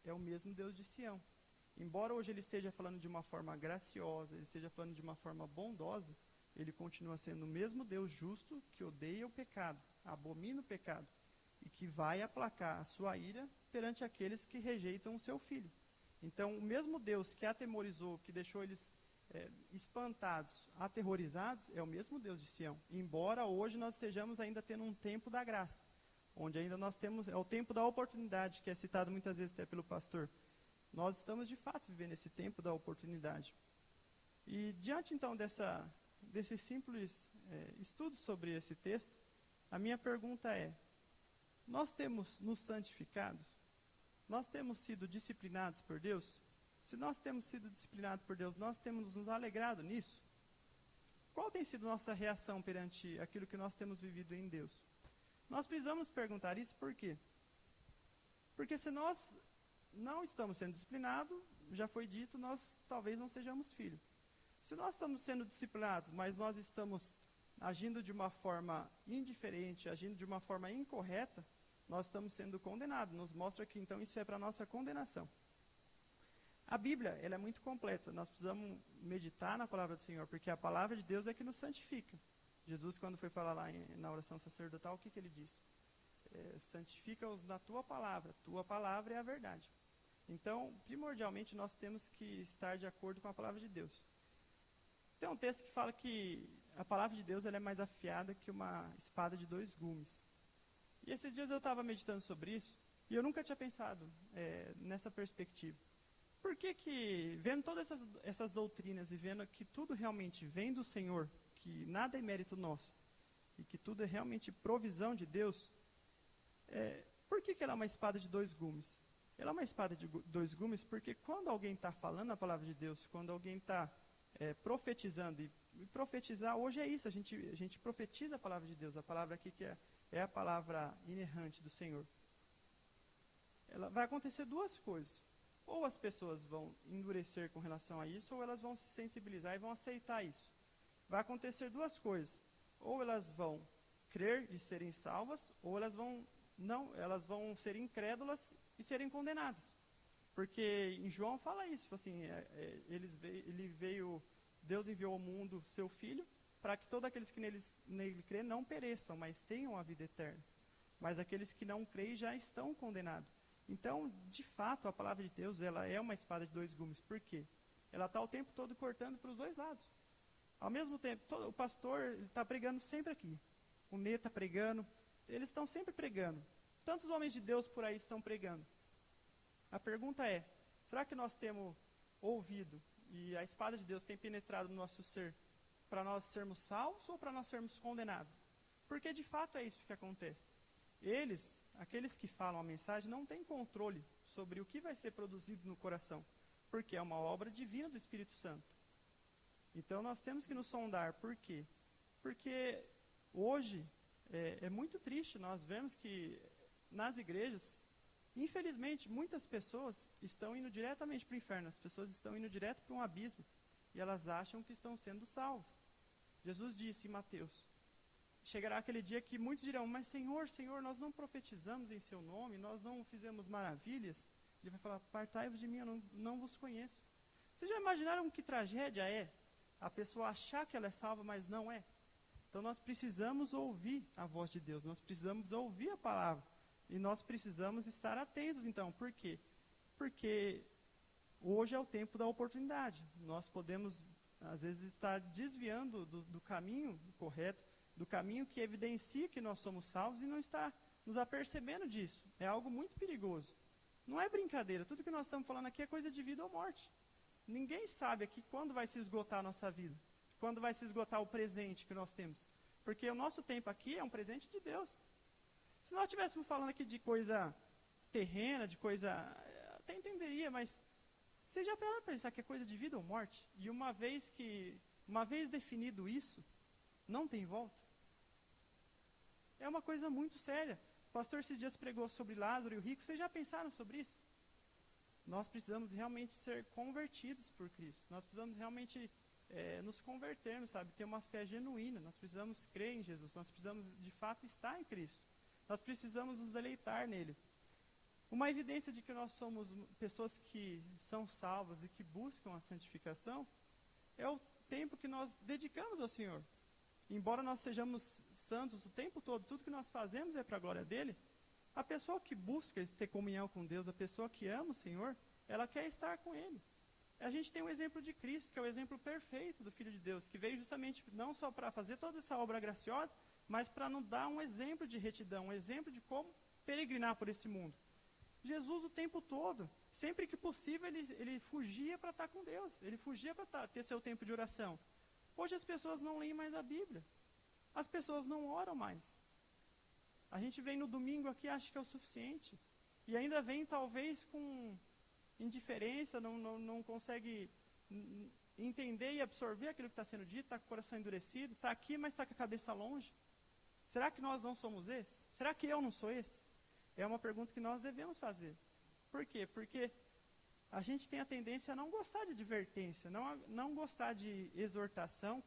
é o mesmo Deus de Sião. Embora hoje ele esteja falando de uma forma graciosa, ele esteja falando de uma forma bondosa, ele continua sendo o mesmo Deus justo que odeia o pecado, abomina o pecado, e que vai aplacar a sua ira perante aqueles que rejeitam o seu Filho. Então, o mesmo Deus que atemorizou, que deixou eles espantados, aterrorizados, é o mesmo Deus de Sião. Embora hoje nós estejamos ainda tendo um tempo da graça, onde ainda nós temos, é o tempo da oportunidade, que é citado muitas vezes até pelo pastor. Nós estamos de fato vivendo esse tempo da oportunidade. E diante então desse simples estudo sobre esse texto, a minha pergunta é: nós temos nos santificado? Nós temos sido disciplinados por Deus? Se nós temos sido disciplinados por Deus, nós temos nos alegrado nisso? Qual tem sido nossa reação perante aquilo que nós temos vivido em Deus? Nós precisamos perguntar isso por quê? Porque se nós não estamos sendo disciplinados, já foi dito, nós talvez não sejamos filhos. Se nós estamos sendo disciplinados, mas nós estamos agindo de uma forma indiferente, agindo de uma forma incorreta, nós estamos sendo condenados. Nos mostra que então isso é para a nossa condenação. A Bíblia, ela é muito completa. Nós precisamos meditar na palavra do Senhor, porque a palavra de Deus é que nos santifica. Jesus, quando foi falar lá na oração sacerdotal, o que ele disse? Santifica-os na tua palavra é a verdade. Então, primordialmente, nós temos que estar de acordo com a palavra de Deus. Tem um texto que fala que a palavra de Deus ela é mais afiada que uma espada de 2 gumes. E esses dias eu estava meditando sobre isso, e eu nunca tinha pensado nessa perspectiva. Por que vendo todas essas doutrinas e vendo que tudo realmente vem do Senhor, que nada é mérito nosso, e que tudo é realmente provisão de Deus, por que ela é uma espada de 2 gumes? Ela é uma espada de 2 gumes porque quando alguém está falando a palavra de Deus, quando alguém está profetizando, e profetizar hoje é isso, a gente profetiza a palavra de Deus, a palavra aqui que é a palavra inerrante do Senhor. Ela vai acontecer 2 coisas. Ou as pessoas vão endurecer com relação a isso, ou elas vão se sensibilizar e vão aceitar isso. Vai acontecer 2 coisas. Ou elas vão crer e serem salvas, ou elas vão ser incrédulas e serem condenadas. Porque em João fala isso, assim, Deus enviou ao mundo seu Filho, para que todos aqueles que nele crê não pereçam, mas tenham a vida eterna. Mas aqueles que não creem já estão condenados. Então, de fato, a palavra de Deus ela é uma espada de 2 gumes. Por quê? Ela está o tempo todo cortando para os 2 lados. Ao mesmo tempo, o pastor está pregando sempre aqui. O Nê está pregando. Eles estão sempre pregando. Tantos homens de Deus por aí estão pregando. A pergunta é, será que nós temos ouvido e a espada de Deus tem penetrado no nosso ser para nós sermos salvos ou para nós sermos condenados? Porque de fato é isso que acontece. Aqueles que falam a mensagem, não têm controle sobre o que vai ser produzido no coração, porque é uma obra divina do Espírito Santo. Então nós temos que nos sondar. Por quê? Porque hoje é muito triste nós vemos que nas igrejas, infelizmente, muitas pessoas estão indo diretamente para o inferno, as pessoas estão indo direto para um abismo, e elas acham que estão sendo salvas. Jesus disse em Mateus, chegará aquele dia que muitos dirão, mas Senhor, Senhor, nós não profetizamos em seu nome, nós não fizemos maravilhas. Ele vai falar, apartai-vos de mim, eu não vos conheço. Vocês já imaginaram que tragédia é a pessoa achar que ela é salva, mas não é? Então nós precisamos ouvir a voz de Deus, nós precisamos ouvir a palavra. E nós precisamos estar atentos, então. Por quê? Porque hoje é o tempo da oportunidade. Nós podemos, às vezes, estar desviando do caminho correto, do caminho que evidencia que nós somos salvos e não está nos apercebendo disso. É algo muito perigoso. Não é brincadeira. Tudo que nós estamos falando aqui é coisa de vida ou morte. Ninguém sabe aqui quando vai se esgotar a nossa vida, quando vai se esgotar o presente que nós temos. Porque o nosso tempo aqui é um presente de Deus. Se nós estivéssemos falando aqui de coisa terrena, de coisa... até entenderia, mas... Vocês já pararam para pensar que é coisa de vida ou morte? E uma vez definido isso, não tem volta? É uma coisa muito séria. O pastor esses dias pregou sobre Lázaro e o rico. Vocês já pensaram sobre isso? Nós precisamos realmente ser convertidos por Cristo. Nós precisamos realmente nos convertermos, sabe? Ter uma fé genuína. Nós precisamos crer em Jesus. Nós precisamos, de fato, estar em Cristo. Nós precisamos nos deleitar nele. Uma evidência de que nós somos pessoas que são salvas e que buscam a santificação é o tempo que nós dedicamos ao Senhor. Embora nós sejamos santos o tempo todo, tudo que nós fazemos é para a glória dele, a pessoa que busca ter comunhão com Deus, a pessoa que ama o Senhor, ela quer estar com ele. A gente tem um exemplo de Cristo, que é o exemplo perfeito do Filho de Deus, que veio justamente não só para fazer toda essa obra graciosa, mas para nos dar um exemplo de retidão, um exemplo de como peregrinar por esse mundo. Jesus o tempo todo, sempre que possível, ele fugia para estar com Deus, ele fugia para ter seu tempo de oração. Hoje as pessoas não leem mais a Bíblia, as pessoas não oram mais. A gente vem no domingo aqui e acha que é o suficiente, e ainda vem talvez com indiferença, não consegue entender e absorver aquilo que está sendo dito, está com o coração endurecido, está aqui, mas está com a cabeça longe. Será que nós não somos esses? Será que eu não sou esse? É uma pergunta que nós devemos fazer. Por quê? Porque a gente tem a tendência a não gostar de advertência, não gostar de exortação,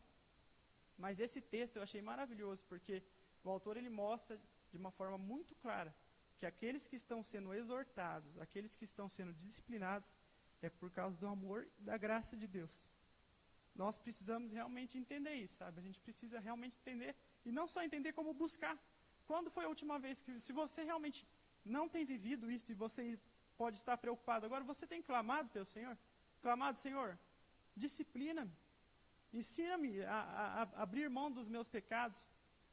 mas esse texto eu achei maravilhoso, porque o autor ele mostra de uma forma muito clara que aqueles que estão sendo exortados, aqueles que estão sendo disciplinados, é por causa do amor e da graça de Deus. Nós precisamos realmente entender isso, sabe? A gente precisa realmente entender, e não só entender, como buscar. Quando foi a última vez que, se você realmente não tem vivido isso, e você pode estar preocupado agora, você tem clamado pelo Senhor? Clamado, Senhor, disciplina-me, ensina-me a abrir mão dos meus pecados,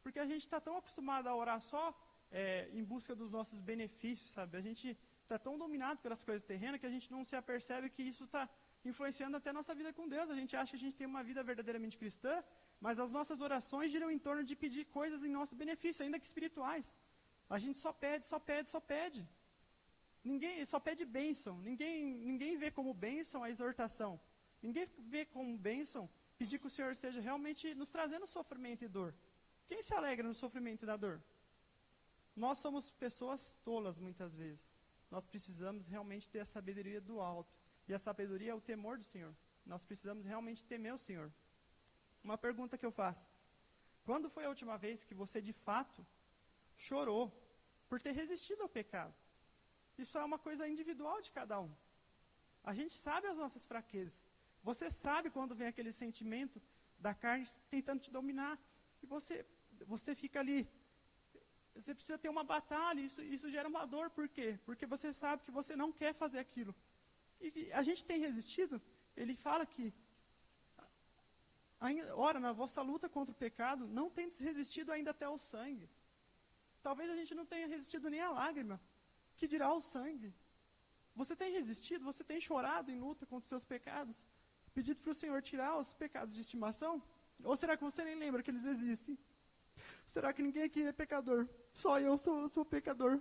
porque a gente está tão acostumado a orar só em busca dos nossos benefícios, sabe? A gente está tão dominado pelas coisas terrenas que a gente não se apercebe que isso está influenciando até a nossa vida com Deus. A gente acha que a gente tem uma vida verdadeiramente cristã, mas as nossas orações giram em torno de pedir coisas em nosso benefício, ainda que espirituais. A gente só pede, só pede, só pede. Ninguém só pede bênção. Ninguém vê como bênção a exortação. Ninguém vê como bênção pedir que o Senhor esteja realmente nos trazendo sofrimento e dor. Quem se alegra no sofrimento e na dor? Nós somos pessoas tolas muitas vezes. Nós precisamos realmente ter a sabedoria do alto. E a sabedoria é o temor do Senhor. Nós precisamos realmente temer o Senhor. Uma pergunta que eu faço. Quando foi a última vez que você de fato chorou por ter resistido ao pecado? Isso é uma coisa individual de cada um. A gente sabe as nossas fraquezas. Você sabe quando vem aquele sentimento da carne tentando te dominar. E você fica ali. Você precisa ter uma batalha. Isso gera uma dor. Por quê? Porque você sabe que você não quer fazer aquilo. E a gente tem resistido. Ele fala que, ora, na vossa luta contra o pecado, não tendes resistido ainda até ao sangue. Talvez a gente não tenha resistido nem à lágrima. Que dirá ao sangue? Você tem resistido? Você tem chorado em luta contra os seus pecados? Pedido para o Senhor tirar os pecados de estimação? Ou será que você nem lembra que eles existem? Será que ninguém aqui é pecador? Só eu sou pecador.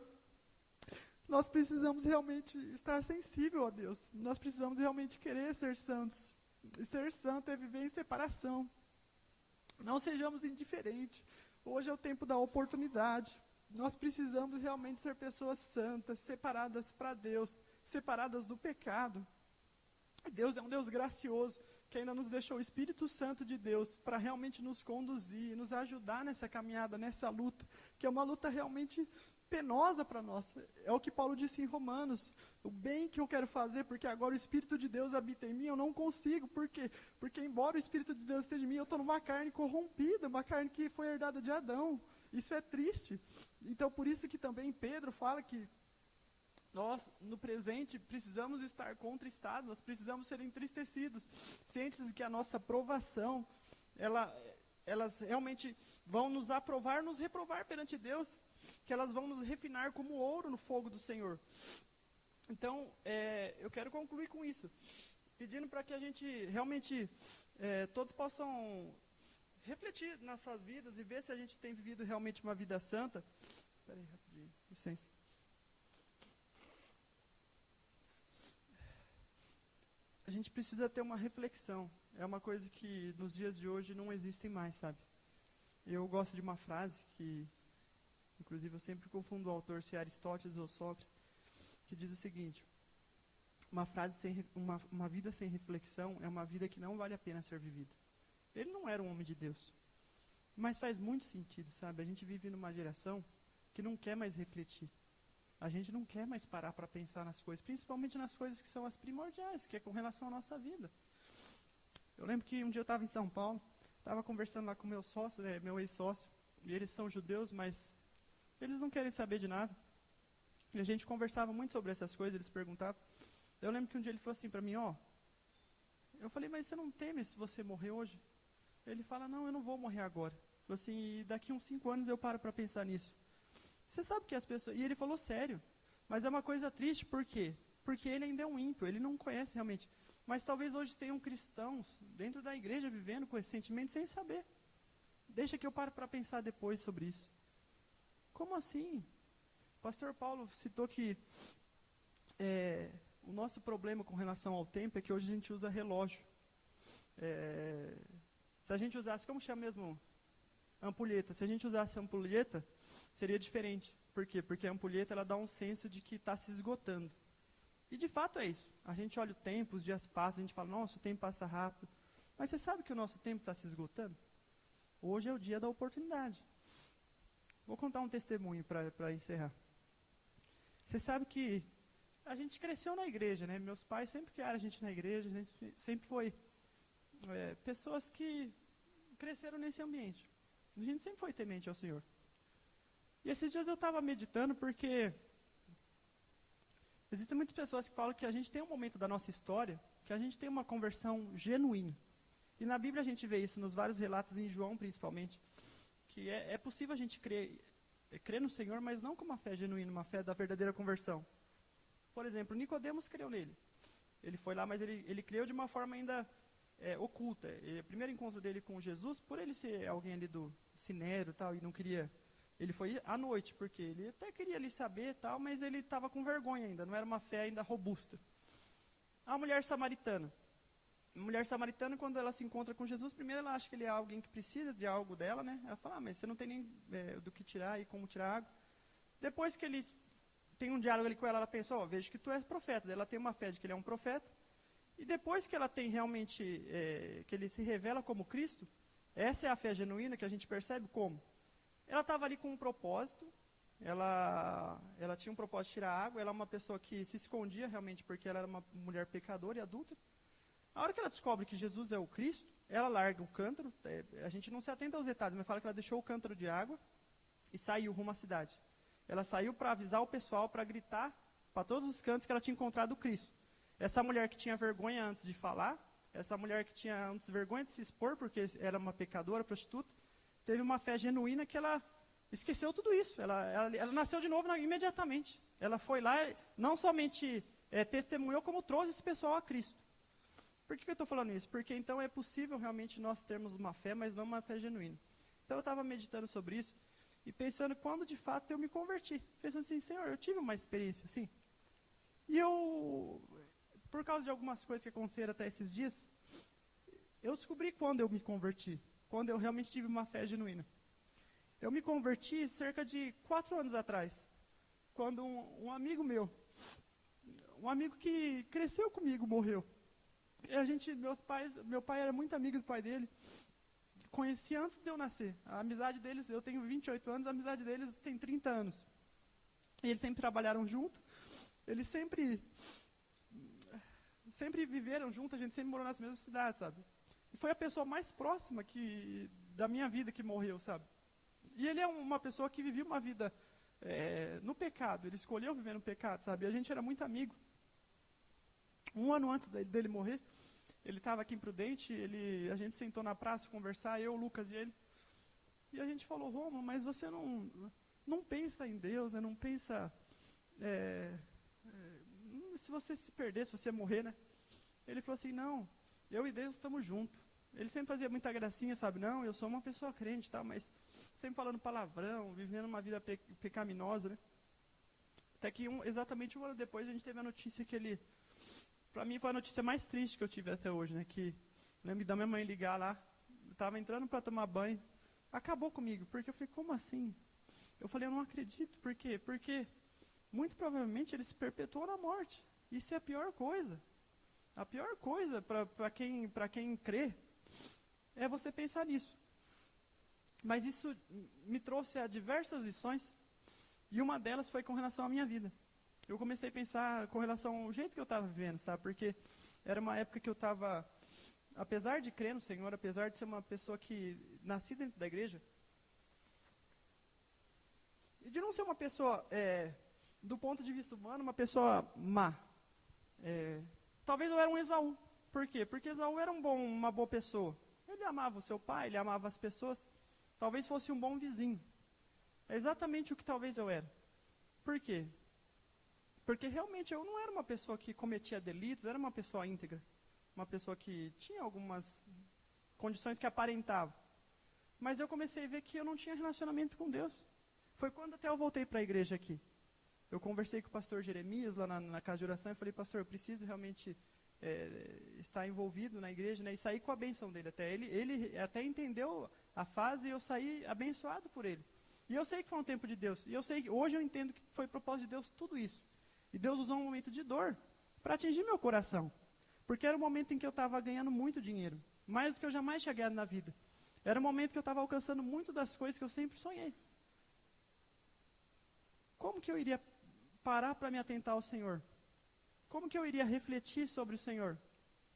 Nós precisamos realmente estar sensível a Deus. Nós precisamos realmente querer ser santos. E ser santo é viver em separação. Não sejamos indiferentes. Hoje é o tempo da oportunidade. Nós precisamos realmente ser pessoas santas, separadas para Deus, separadas do pecado. Deus é um Deus gracioso, que ainda nos deixou o Espírito Santo de Deus para realmente nos conduzir, nos ajudar nessa caminhada, nessa luta, que é uma luta realmente penosa para nós. É o que Paulo disse em Romanos: o bem que eu quero fazer, porque agora o Espírito de Deus habita em mim, eu não consigo. Por quê? Porque embora o Espírito de Deus esteja em mim, eu estou numa carne corrompida, uma carne que foi herdada de Adão. Isso é triste. Então, por isso que também Pedro fala que nós, no presente, precisamos estar contristados, nós precisamos ser entristecidos, cientes de que a nossa provação, elas realmente vão nos aprovar, nos reprovar perante Deus, que elas vão nos refinar como ouro no fogo do Senhor. Então, eu quero concluir com isso, pedindo para que a gente realmente, todos possam refletir nas suas vidas e ver se a gente tem vivido realmente uma vida santa. Espera aí, rapidinho, licença. A gente precisa ter uma reflexão. É uma coisa que nos dias de hoje não existem mais, sabe? Eu gosto de uma frase que, inclusive, eu sempre confundo o autor se é Aristóteles ou Sócrates, que diz o seguinte: uma vida sem reflexão é uma vida que não vale a pena ser vivida. Ele não era um homem de Deus, mas faz muito sentido, sabe? A gente vive numa geração que não quer mais refletir. A gente não quer mais parar para pensar nas coisas, principalmente nas coisas que são as primordiais, que é com relação à nossa vida. Eu lembro que um dia eu estava em São Paulo, estava conversando lá com meu sócio, meu ex-sócio, e eles são judeus, mas eles não querem saber de nada. E a gente conversava muito sobre essas coisas, eles perguntavam. Eu lembro que um dia ele falou assim para mim, eu falei, mas você não teme se você morrer hoje? Ele fala, não, eu não vou morrer agora. Ele falou assim, e daqui uns 5 anos eu paro para pensar nisso. Você sabe que as pessoas... E ele falou sério. Mas é uma coisa triste, por quê? Porque ele ainda é um ímpio, ele não conhece realmente. Mas talvez hoje tenham cristãos dentro da igreja vivendo com esse sentimento sem saber. Deixa que eu paro para pensar depois sobre isso. Como assim? O pastor Paulo citou que o nosso problema com relação ao tempo é que hoje a gente usa relógio. Se a gente usasse, como chama mesmo? Ampulheta. Se a gente usasse ampulheta, seria diferente. Por quê? Porque a ampulheta ela dá um senso de que está se esgotando. E de fato é isso. A gente olha o tempo, os dias passam, a gente fala, nossa, o tempo passa rápido. Mas você sabe que o nosso tempo está se esgotando? Hoje é o dia da oportunidade. Vou contar um testemunho para encerrar. Você sabe que a gente cresceu na igreja, né? Meus pais sempre criaram a gente na igreja, a gente sempre foi pessoas que cresceram nesse ambiente. A gente sempre foi temente ao Senhor. E esses dias eu estava meditando porque existem muitas pessoas que falam que a gente tem um momento da nossa história que a gente tem uma conversão genuína. E na Bíblia a gente vê isso, nos vários relatos, em João principalmente, que é possível a gente crer no Senhor, mas não com uma fé genuína, uma fé da verdadeira conversão. Por exemplo, Nicodemos creu nele. Ele foi lá, mas ele creu de uma forma ainda oculta. O primeiro encontro dele com Jesus, por ele ser alguém ali do sinédrio e tal, e não queria... Ele foi à noite, porque ele até queria ali saber tal, mas ele estava com vergonha ainda, não era uma fé ainda robusta. A mulher samaritana. A mulher samaritana, quando ela se encontra com Jesus, primeiro ela acha que ele é alguém que precisa de algo dela, né? Ela fala, mas você não tem nem do que tirar e como tirar água. Depois que eles tem um diálogo ali com ela, ela pensa, vejo que tu és profeta. Ela tem uma fé de que ele é um profeta. E depois que ela tem realmente, que ele se revela como Cristo, essa é a fé genuína que a gente percebe como? Ela estava ali com um propósito, ela tinha um propósito de tirar água, ela é uma pessoa que se escondia realmente porque ela era uma mulher pecadora e adulta. A hora que ela descobre que Jesus é o Cristo, ela larga o cântaro, a gente não se atenta aos detalhes, mas fala que ela deixou o cântaro de água e saiu rumo à cidade. Ela saiu para avisar o pessoal, para gritar para todos os cantos que ela tinha encontrado o Cristo. Essa mulher que tinha vergonha antes de falar, essa mulher que tinha antes vergonha de se expor, porque era uma pecadora, prostituta, teve uma fé genuína que ela esqueceu tudo isso. Ela nasceu de novo imediatamente. Ela foi lá, não somente testemunhou, como trouxe esse pessoal a Cristo. Por que eu estou falando isso? Porque então é possível realmente nós termos uma fé, mas não uma fé genuína. Então eu estava meditando sobre isso e pensando quando de fato eu me converti. Pensando assim, Senhor, eu tive uma experiência assim. E eu, por causa de algumas coisas que aconteceram até esses dias, eu descobri quando eu me converti. Quando eu realmente tive uma fé genuína. Eu me converti cerca de 4 anos atrás, quando um amigo meu, um amigo que cresceu comigo, morreu. E meu pai era muito amigo do pai dele, conheci antes de eu nascer. A amizade deles, eu tenho 28 anos, a amizade deles tem 30 anos. E eles sempre trabalharam junto, eles sempre viveram junto, a gente sempre morou nas mesmas cidades, sabe? E foi a pessoa mais próxima da minha vida que morreu, sabe? E ele é uma pessoa que vivia uma vida no pecado, ele escolheu viver no pecado, sabe? E a gente era muito amigo. Um ano antes dele morrer, ele estava aqui em Prudente, a gente sentou na praça conversar, eu, o Lucas e ele. E a gente falou, Roma, mas você não pensa em Deus, né? Não pensa... se você se perder, se você morrer, né? Ele falou assim, não, eu e Deus estamos juntos. Ele sempre fazia muita gracinha, sabe? Não, eu sou uma pessoa crente, tá? Mas sempre falando palavrão, vivendo uma vida pecaminosa, né? Até que exatamente um ano depois a gente teve a notícia que ele... Para mim foi a notícia mais triste que eu tive até hoje, né? Que lembro da minha mãe ligar lá, eu estava entrando para tomar banho, acabou comigo, porque eu falei, como assim? Eu falei, eu não acredito, por quê? Porque muito provavelmente ele se perpetuou na morte. Isso é a pior coisa. A pior coisa para quem crê é você pensar nisso. Mas isso me trouxe a diversas lições, e uma delas foi com relação à minha vida. Eu comecei a pensar com relação ao jeito que eu estava vivendo, sabe? Porque era uma época que eu estava, apesar de crer no Senhor, apesar de ser uma pessoa que nasci dentro da igreja, e de não ser uma pessoa, do ponto de vista humano, uma pessoa má. Talvez eu era um Esaú. Por quê? Porque Esaú era uma boa pessoa. Ele amava o seu pai, ele amava as pessoas. Talvez fosse um bom vizinho. É exatamente o que talvez eu era. Por quê? Porque realmente eu não era uma pessoa que cometia delitos, era uma pessoa íntegra. Uma pessoa que tinha algumas condições que aparentava. Mas eu comecei a ver que eu não tinha relacionamento com Deus. Foi quando até eu voltei para a igreja aqui. Eu conversei com o pastor Jeremias lá na casa de oração e falei, pastor, eu preciso realmente estar envolvido na igreja, né, e sair com a bênção dele. Ele até entendeu a fase e eu saí abençoado por ele. E eu sei que foi um tempo de Deus. E eu sei que hoje eu entendo que foi propósito de Deus tudo isso. E Deus usou um momento de dor para atingir meu coração. Porque era um momento em que eu estava ganhando muito dinheiro. Mais do que eu jamais tinha ganhado na vida. Era um momento que eu estava alcançando muito das coisas que eu sempre sonhei. Como que eu iria parar para me atentar ao Senhor? como que eu iria refletir sobre o Senhor?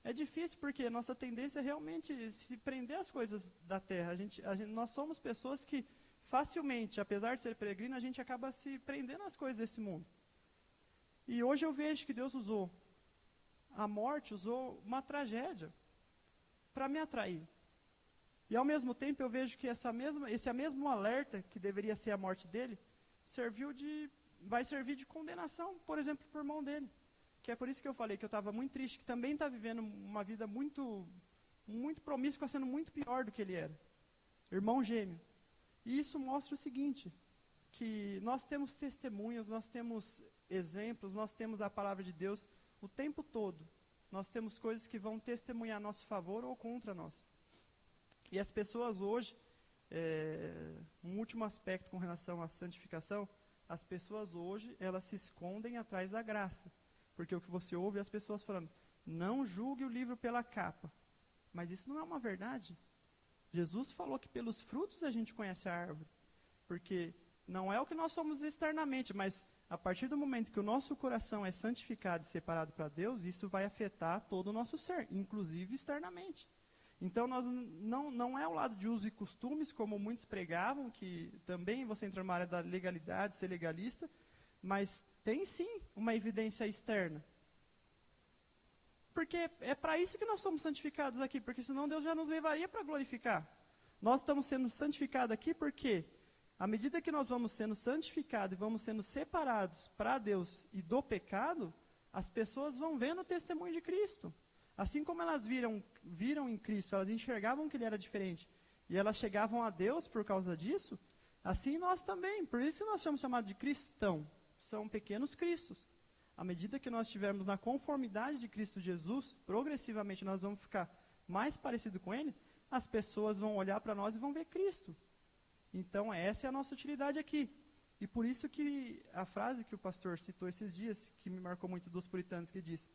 É difícil porque nossa tendência é realmente se prender às coisas da terra. Nós somos pessoas que facilmente, apesar de ser peregrino, a gente acaba se prendendo às coisas desse mundo. E hoje eu vejo que Deus usou a morte, usou uma tragédia para me atrair. E ao mesmo tempo eu vejo que esse mesmo alerta, que deveria ser a morte dele, vai servir de condenação, por exemplo, para o irmão dele. Que é por isso que eu falei que eu estava muito triste, que também está vivendo uma vida muito, muito promíscua, sendo muito pior do que ele era. Irmão gêmeo. E isso mostra o seguinte, que nós temos testemunhas, nós temos exemplos, nós temos a palavra de Deus o tempo todo. Nós temos coisas que vão testemunhar a nosso favor ou contra nós. E as pessoas hoje, um último aspecto com relação à santificação, as pessoas hoje, elas se escondem atrás da graça. Porque o que você ouve é as pessoas falando, não julgue o livro pela capa. Mas isso não é uma verdade. Jesus falou que pelos frutos a gente conhece a árvore. Porque não é o que nós somos externamente, mas a partir do momento que o nosso coração é santificado e separado para Deus, isso vai afetar todo o nosso ser, inclusive externamente. Então, não é o lado de uso e costumes, como muitos pregavam, que também você entra numa área da legalidade, ser legalista, mas tem sim uma evidência externa. Porque é para isso que nós somos santificados aqui, porque senão Deus já nos levaria para glorificar. Nós estamos sendo santificados aqui porque, à medida que nós vamos sendo santificados e vamos sendo separados para Deus e do pecado, as pessoas vão vendo o testemunho de Cristo. Assim como elas viram em Cristo, elas enxergavam que Ele era diferente, e elas chegavam a Deus por causa disso, assim nós também. Por isso nós somos chamados de cristão. São pequenos cristos. À medida que nós estivermos na conformidade de Cristo Jesus, progressivamente nós vamos ficar mais parecido com Ele, as pessoas vão olhar para nós e vão ver Cristo. Então essa é a nossa utilidade aqui. E por isso que a frase que o pastor citou esses dias, que me marcou muito dos puritanos, que diz,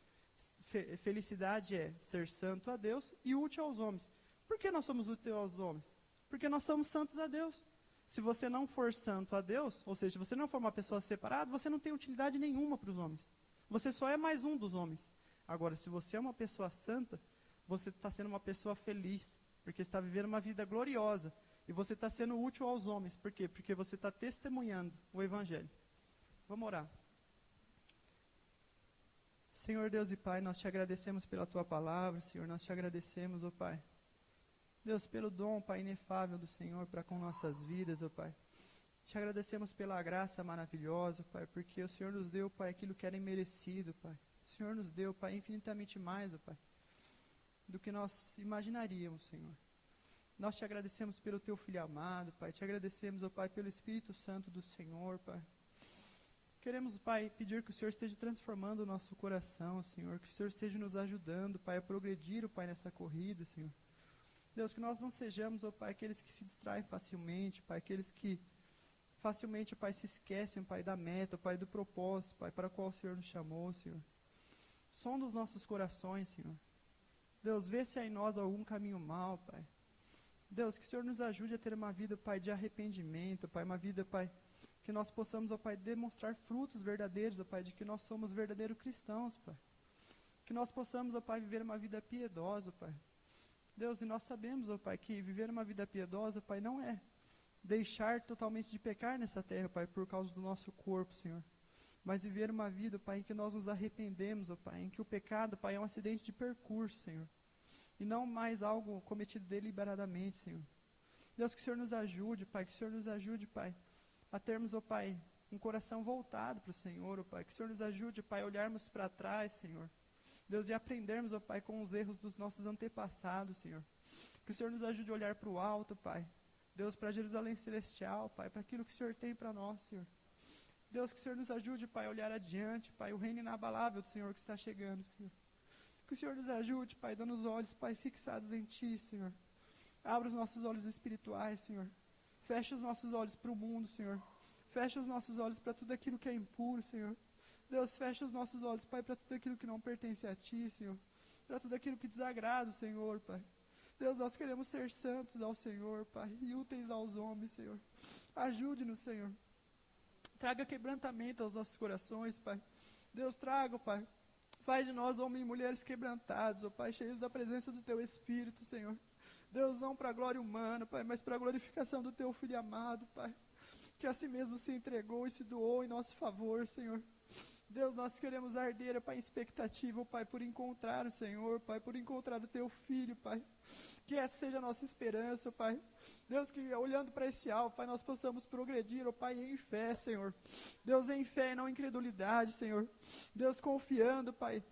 felicidade é ser santo a Deus e útil aos homens. Por que nós somos úteis aos homens? Porque nós somos santos a Deus. Se você não for santo a Deus, ou seja, se você não for uma pessoa separada, você não tem utilidade nenhuma para os homens. Você só é mais um dos homens. Agora, se você é uma pessoa santa, você está sendo uma pessoa feliz, porque está vivendo uma vida gloriosa. E você está sendo útil aos homens. Por quê? Porque você está testemunhando o Evangelho. Vamos orar. Senhor Deus e Pai, nós te agradecemos pela Tua palavra, Senhor, nós te agradecemos, ó Pai. Deus, pelo dom, Pai, inefável do Senhor para com nossas vidas, ó Pai. Te agradecemos pela graça maravilhosa, Pai, porque o Senhor nos deu, Pai, aquilo que era imerecido, Pai. O Senhor nos deu, Pai, infinitamente mais, ó Pai, do que nós imaginaríamos, Senhor. Nós te agradecemos pelo Teu Filho amado, Pai. Te agradecemos, ó Pai, pelo Espírito Santo do Senhor, Pai. Queremos, Pai, pedir que o Senhor esteja transformando o nosso coração, Senhor. Que o Senhor esteja nos ajudando, Pai, a progredir, Pai, nessa corrida, Senhor. Deus, que nós não sejamos, ó Pai, aqueles que se distraem facilmente, Pai, aqueles que facilmente, Pai, se esquecem, Pai, da meta, Pai, do propósito, Pai, para o qual o Senhor nos chamou, Senhor. Sonda os nossos corações, Senhor. Deus, vê se há em nós algum caminho mau, Pai. Deus, que o Senhor nos ajude a ter uma vida, Pai, de arrependimento, Pai, uma vida, Pai, que nós possamos, ó Pai, demonstrar frutos verdadeiros, ó Pai, de que nós somos verdadeiros cristãos, Pai. Que nós possamos, ó Pai, viver uma vida piedosa, Pai. Deus, e nós sabemos, ó Pai, que viver uma vida piedosa, Pai, não é deixar totalmente de pecar nessa terra, Pai, por causa do nosso corpo, Senhor. Mas viver uma vida, Pai, em que nós nos arrependemos, ó Pai, em que o pecado, Pai, é um acidente de percurso, Senhor. E não mais algo cometido deliberadamente, Senhor. Deus, que o Senhor nos ajude, Pai, que o Senhor nos ajude, Pai, a termos, ó Pai, um coração voltado para o Senhor, ó Pai. Que o Senhor nos ajude, Pai, a olharmos para trás, Senhor. Deus, e aprendermos, ó Pai, com os erros dos nossos antepassados, Senhor. Que o Senhor nos ajude a olhar para o alto, Pai. Deus, para Jerusalém Celestial, Pai, para aquilo que o Senhor tem para nós, Senhor. Deus, que o Senhor nos ajude, Pai, a olhar adiante, Pai, o reino inabalável do Senhor que está chegando, Senhor. Que o Senhor nos ajude, Pai, dando os olhos, Pai, fixados em Ti, Senhor. Abra os nossos olhos espirituais, Senhor. Feche os nossos olhos para o mundo, Senhor. Feche os nossos olhos para tudo aquilo que é impuro, Senhor. Deus, feche os nossos olhos, Pai, para tudo aquilo que não pertence a Ti, Senhor. Para tudo aquilo que desagrada o Senhor, Pai. Deus, nós queremos ser santos ao Senhor, Pai, e úteis aos homens, Senhor. Ajude-nos, Senhor. Traga quebrantamento aos nossos corações, Pai. Deus, traga, Pai, Faz de nós homens e mulheres quebrantados, ó Pai, cheios da presença do Teu Espírito, Senhor. Deus, não para a glória humana, Pai, mas para a glorificação do Teu Filho amado, Pai, que assim mesmo se entregou e se doou em nosso favor, Senhor. Deus, nós queremos arder, Pai, em expectativa, Pai, por encontrar o Senhor, Pai, por encontrar o Teu Filho, Pai. Que essa seja a nossa esperança, Pai. Deus, que olhando para esse alvo, Pai, nós possamos progredir, ó Pai, em fé, Senhor. Deus, em fé e não em incredulidade, Senhor. Deus, confiando, Pai,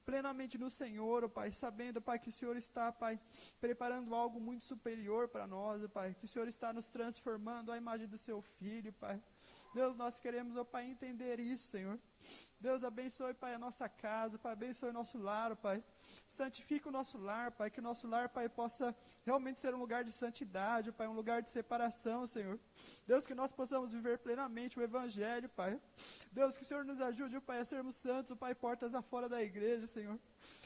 plenamente no Senhor, ó Pai, sabendo, Pai, que o Senhor está, Pai, preparando algo muito superior para nós, ó Pai, que o Senhor está nos transformando à imagem do Seu Filho, Pai. Deus, nós queremos, ó Pai, entender isso, Senhor. Deus, abençoe, Pai, a nossa casa, Pai, abençoe o nosso lar, ó Pai. Santifica o nosso lar, Pai, que o nosso lar, Pai, possa realmente ser um lugar de santidade, Pai, um lugar de separação, Senhor. Deus, que nós possamos viver plenamente o Evangelho, Pai. Deus, que o Senhor nos ajude, Pai, a sermos santos, Pai, portas afora da igreja, Senhor.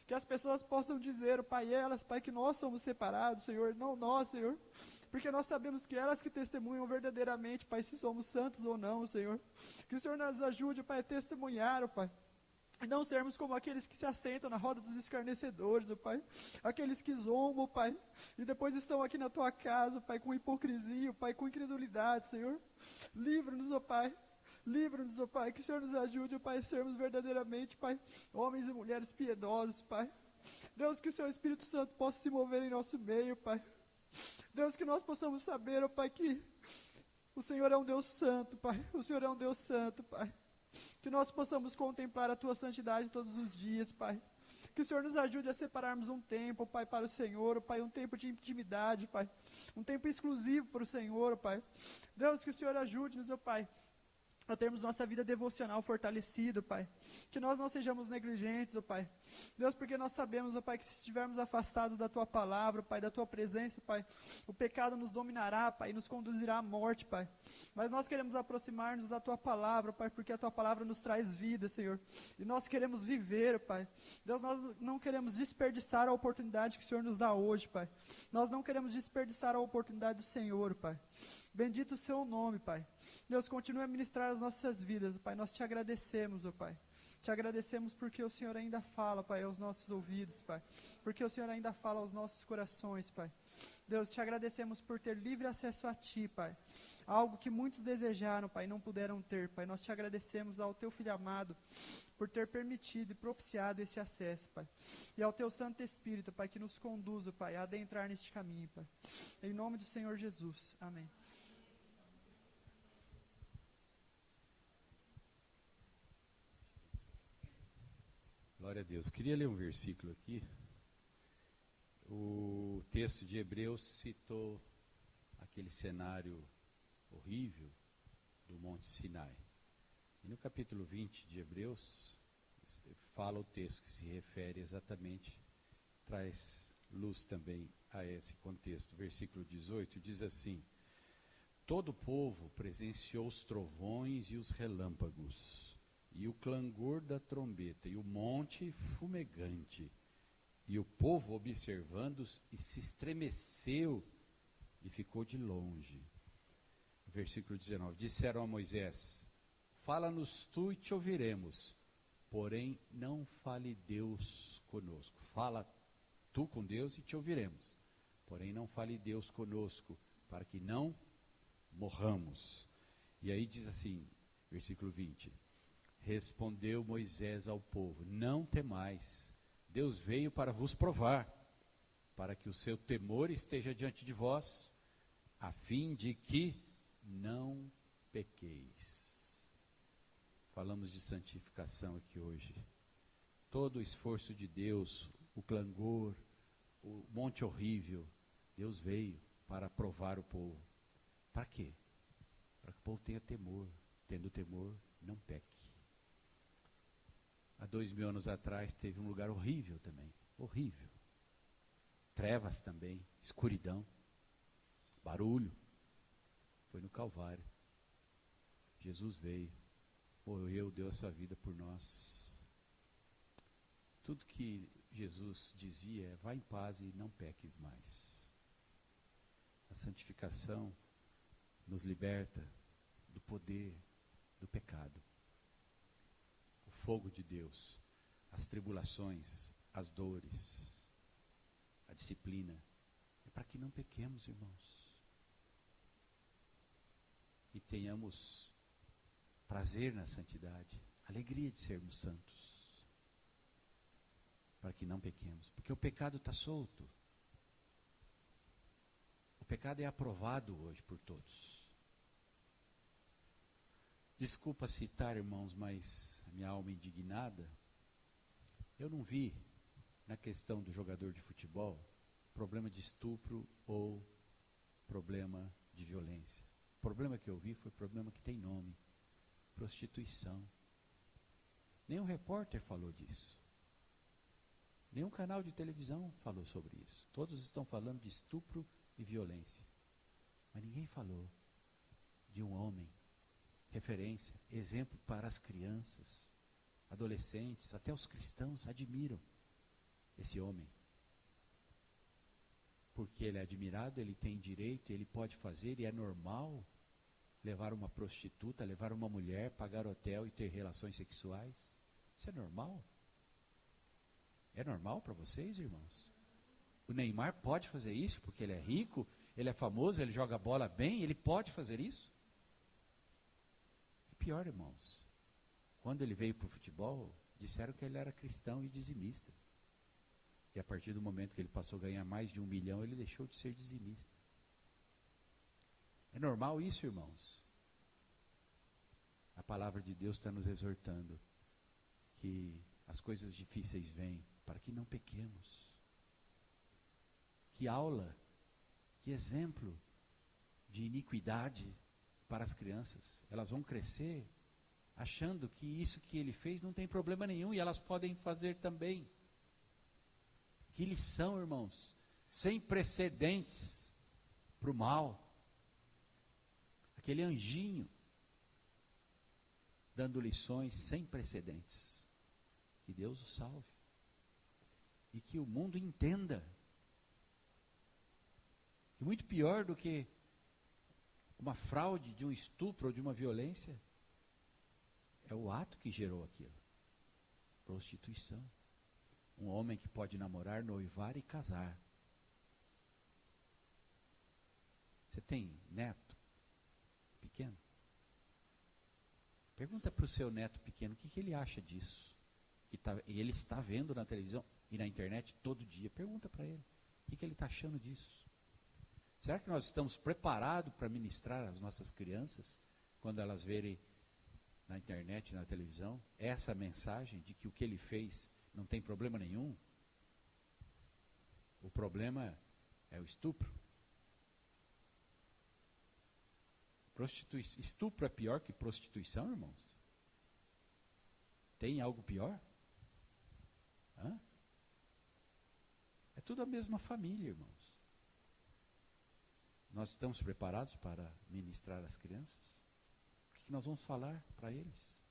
Que as pessoas possam dizer, Pai, elas, Pai, que nós somos separados, Senhor, não nós, Senhor. Porque nós sabemos que elas que testemunham verdadeiramente, Pai, se somos santos ou não, Senhor. Que o Senhor nos ajude, Pai, a testemunhar, Pai. E não sermos como aqueles que se assentam na roda dos escarnecedores, Pai. Aqueles que zombam, Pai. E depois estão aqui na Tua casa, Pai, com hipocrisia, Pai, com incredulidade, Senhor. Livra-nos, Pai. Livra-nos, Pai. Que o Senhor nos ajude, Pai, a sermos verdadeiramente, Pai, homens e mulheres piedosos, Pai. Deus, que o Seu Espírito Santo possa se mover em nosso meio, Pai. Deus, que nós possamos saber, Pai, que o Senhor é um Deus santo, Pai. O Senhor é um Deus santo, Pai. Que nós possamos contemplar a Tua santidade todos os dias, Pai. Que o Senhor nos ajude a separarmos um tempo, Pai, para o Senhor, Pai, um tempo de intimidade, Pai. Um tempo exclusivo para o Senhor, Pai. Deus, que o Senhor ajude-nos, Pai, a termos nossa vida devocional fortalecida, Pai. Que nós não sejamos negligentes, Pai. Deus, porque nós sabemos, Pai, que se estivermos afastados da Tua palavra, Pai, da Tua presença, Pai, o pecado nos dominará, Pai, e nos conduzirá à morte, Pai. Mas nós queremos aproximar-nos da Tua palavra, Pai, porque a Tua palavra nos traz vida, Senhor. E nós queremos viver, Pai. Deus, nós não queremos desperdiçar a oportunidade que o Senhor nos dá hoje, Pai. Nós não queremos desperdiçar a oportunidade do Senhor, Pai. Bendito o Seu nome, Pai. Deus, continue a ministrar as nossas vidas, Pai. Nós Te agradecemos, Pai. Te agradecemos porque o Senhor ainda fala, Pai, aos nossos ouvidos, Pai. Porque o Senhor ainda fala aos nossos corações, Pai. Deus, Te agradecemos por ter livre acesso a Ti, Pai. Algo que muitos desejaram, Pai, e não puderam ter, Pai. Nós Te agradecemos ao Teu Filho amado por ter permitido e propiciado esse acesso, Pai. E ao Teu Santo Espírito, Pai, que nos conduza, Pai, a adentrar neste caminho, Pai. Em nome do Senhor Jesus. Amém. Glória a Deus. Queria ler um versículo aqui. O texto de Hebreus citou aquele cenário horrível do Monte Sinai. E no capítulo 20 de Hebreus, fala o texto que se refere exatamente, traz luz também a esse contexto. Versículo 18 diz assim: todo o povo presenciou os trovões e os relâmpagos, e o clangor da trombeta, e o monte fumegante, e o povo observando e se estremeceu e ficou de longe. Versículo 19, disseram a Moisés: fala-nos tu e te ouviremos, porém não fale Deus conosco. Fala tu com Deus e te ouviremos, porém não fale Deus conosco, para que não morramos. E aí diz assim, versículo 20, respondeu Moisés ao povo: não temais, Deus veio para vos provar, para que o seu temor esteja diante de vós, a fim de que não pequeis. Falamos de santificação aqui hoje. Todo o esforço de Deus, o clangor, o monte horrível, Deus veio para provar o povo. Para quê? Para que o povo tenha temor. Tendo temor, não peque. Há 2000 anos atrás teve um lugar horrível também, horrível. Trevas também, escuridão, barulho. Foi no Calvário. Jesus veio, morreu, deu a sua vida por nós. Tudo que Jesus dizia é: vá em paz e não peques mais. A santificação nos liberta do poder do pecado. O fogo de Deus as tribulações, as dores, a disciplina, é para que não pequemos, irmãos. E tenhamos prazer na santidade, alegria de sermos santos, para que não pequemos, porque o pecado está solto. O pecado é aprovado hoje por todos. Desculpa citar, irmãos, mas a minha alma indignada, eu não vi na questão do jogador de futebol problema de estupro ou problema de violência. O problema que eu vi foi problema que tem nome: prostituição. Nenhum repórter falou disso. Nenhum canal de televisão falou sobre isso. Todos estão falando de estupro e violência. Mas ninguém falou de um homem, referência, exemplo para as crianças, adolescentes, até os cristãos admiram esse homem. Porque ele é admirado, ele tem direito, ele pode fazer, e é normal levar uma prostituta, levar uma mulher, pagar hotel e ter relações sexuais. Isso é normal? É normal para vocês, irmãos? O Neymar pode fazer isso porque ele é rico, ele é famoso, ele joga bola bem, ele pode fazer isso? E pior, irmãos, quando ele veio para o futebol, disseram que ele era cristão e dizimista. E a partir do momento que ele passou a ganhar mais de 1 milhão, ele deixou de ser dizimista. É normal isso, irmãos? A palavra de Deus está nos exortando que as coisas difíceis vêm para que não pequemos. Que aula, que exemplo de iniquidade para as crianças. Elas vão crescer achando que isso que ele fez não tem problema nenhum e elas podem fazer também. Que lição, irmãos, sem precedentes para o mal. Aquele anjinho dando lições sem precedentes. Que Deus o salve. E que o mundo entenda que muito pior do que uma fraude de um estupro ou de uma violência é o ato que gerou aquilo. Prostituição. Um homem que pode namorar, noivar e casar. Você tem neto pequeno? Pergunta para o seu neto pequeno o que ele acha disso. E ele está vendo na televisão e na internet todo dia. Pergunta para ele o que ele está achando disso. Será que nós estamos preparados para ministrar às nossas crianças, quando elas verem na internet, na televisão, essa mensagem de que o que ele fez não tem problema nenhum? O problema é o estupro. Estupro é pior que prostituição, irmãos? Tem algo pior? Hã? É tudo a mesma família, irmãos. Nós estamos preparados para ministrar às crianças? O que nós vamos falar para eles?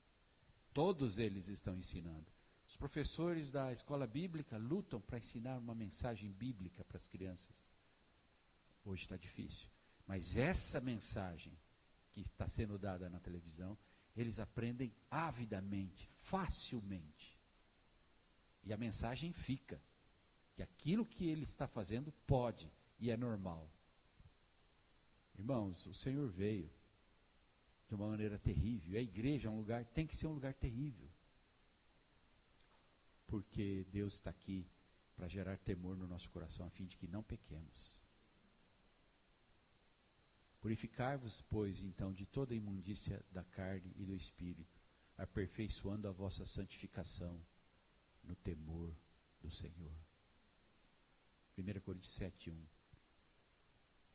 Todos eles estão ensinando. Os professores da escola bíblica lutam para ensinar uma mensagem bíblica para as crianças. Hoje está difícil. Mas essa mensagem que está sendo dada na televisão, eles aprendem avidamente, facilmente. E a mensagem fica, que aquilo que ele está fazendo pode e é normal. Irmãos, o Senhor veio de uma maneira terrível. A igreja é um lugar, tem que ser um lugar terrível. Porque Deus está aqui para gerar temor no nosso coração, a fim de que não pequemos. Purificar-vos, pois, então, de toda a imundícia da carne e do espírito, aperfeiçoando a vossa santificação no temor do Senhor. 1 Coríntios 7:1.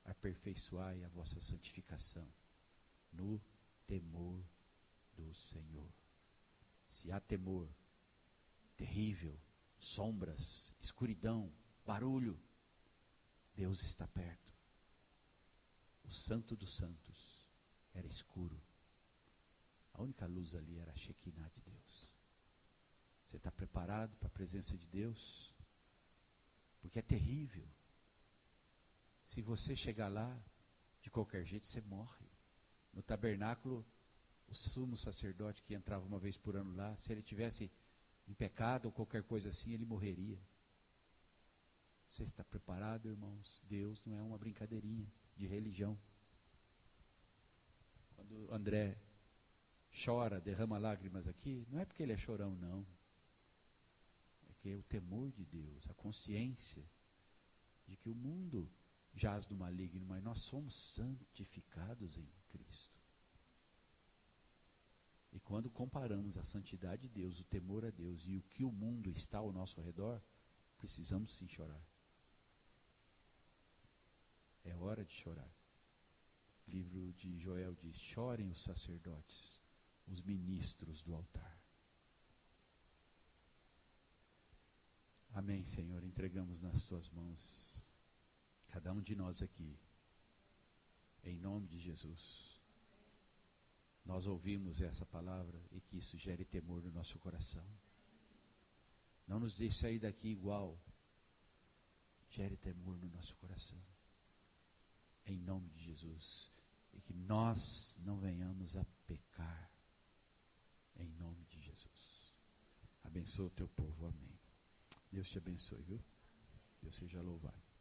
Aperfeiçoai a vossa santificação no temor do Senhor. Se há temor terrível, sombras, escuridão, barulho, Deus está perto. O Santo dos Santos era escuro. A única luz ali era a Shekinah de Deus. Você está preparado para a presença de Deus? Porque é terrível. Se você chegar lá, de qualquer jeito você morre. No tabernáculo, o sumo sacerdote que entrava uma vez por ano lá, se ele tivesse em pecado ou qualquer coisa assim, ele morreria. Você está preparado, irmãos? Deus não é uma brincadeirinha de religião. Quando André chora, derrama lágrimas aqui, não é porque ele é chorão, não. É que é o temor de Deus, a consciência de que o mundo jaz do maligno, mas nós somos santificados em Cristo. E quando comparamos a santidade de Deus, o temor a Deus e o que o mundo está ao nosso redor, precisamos sim chorar. É hora de chorar. O livro de Joel diz: chorem os sacerdotes, os ministros do altar. Amém, Senhor, entregamos nas tuas mãos cada um de nós aqui, em nome de Jesus. Nós ouvimos essa palavra e que isso gere temor no nosso coração. Não nos deixe sair daqui igual. Gere temor no nosso coração. Em nome de Jesus. E que nós não venhamos a pecar. Em nome de Jesus. Abençoa o teu povo. Amém. Deus te abençoe, viu? Deus seja louvado.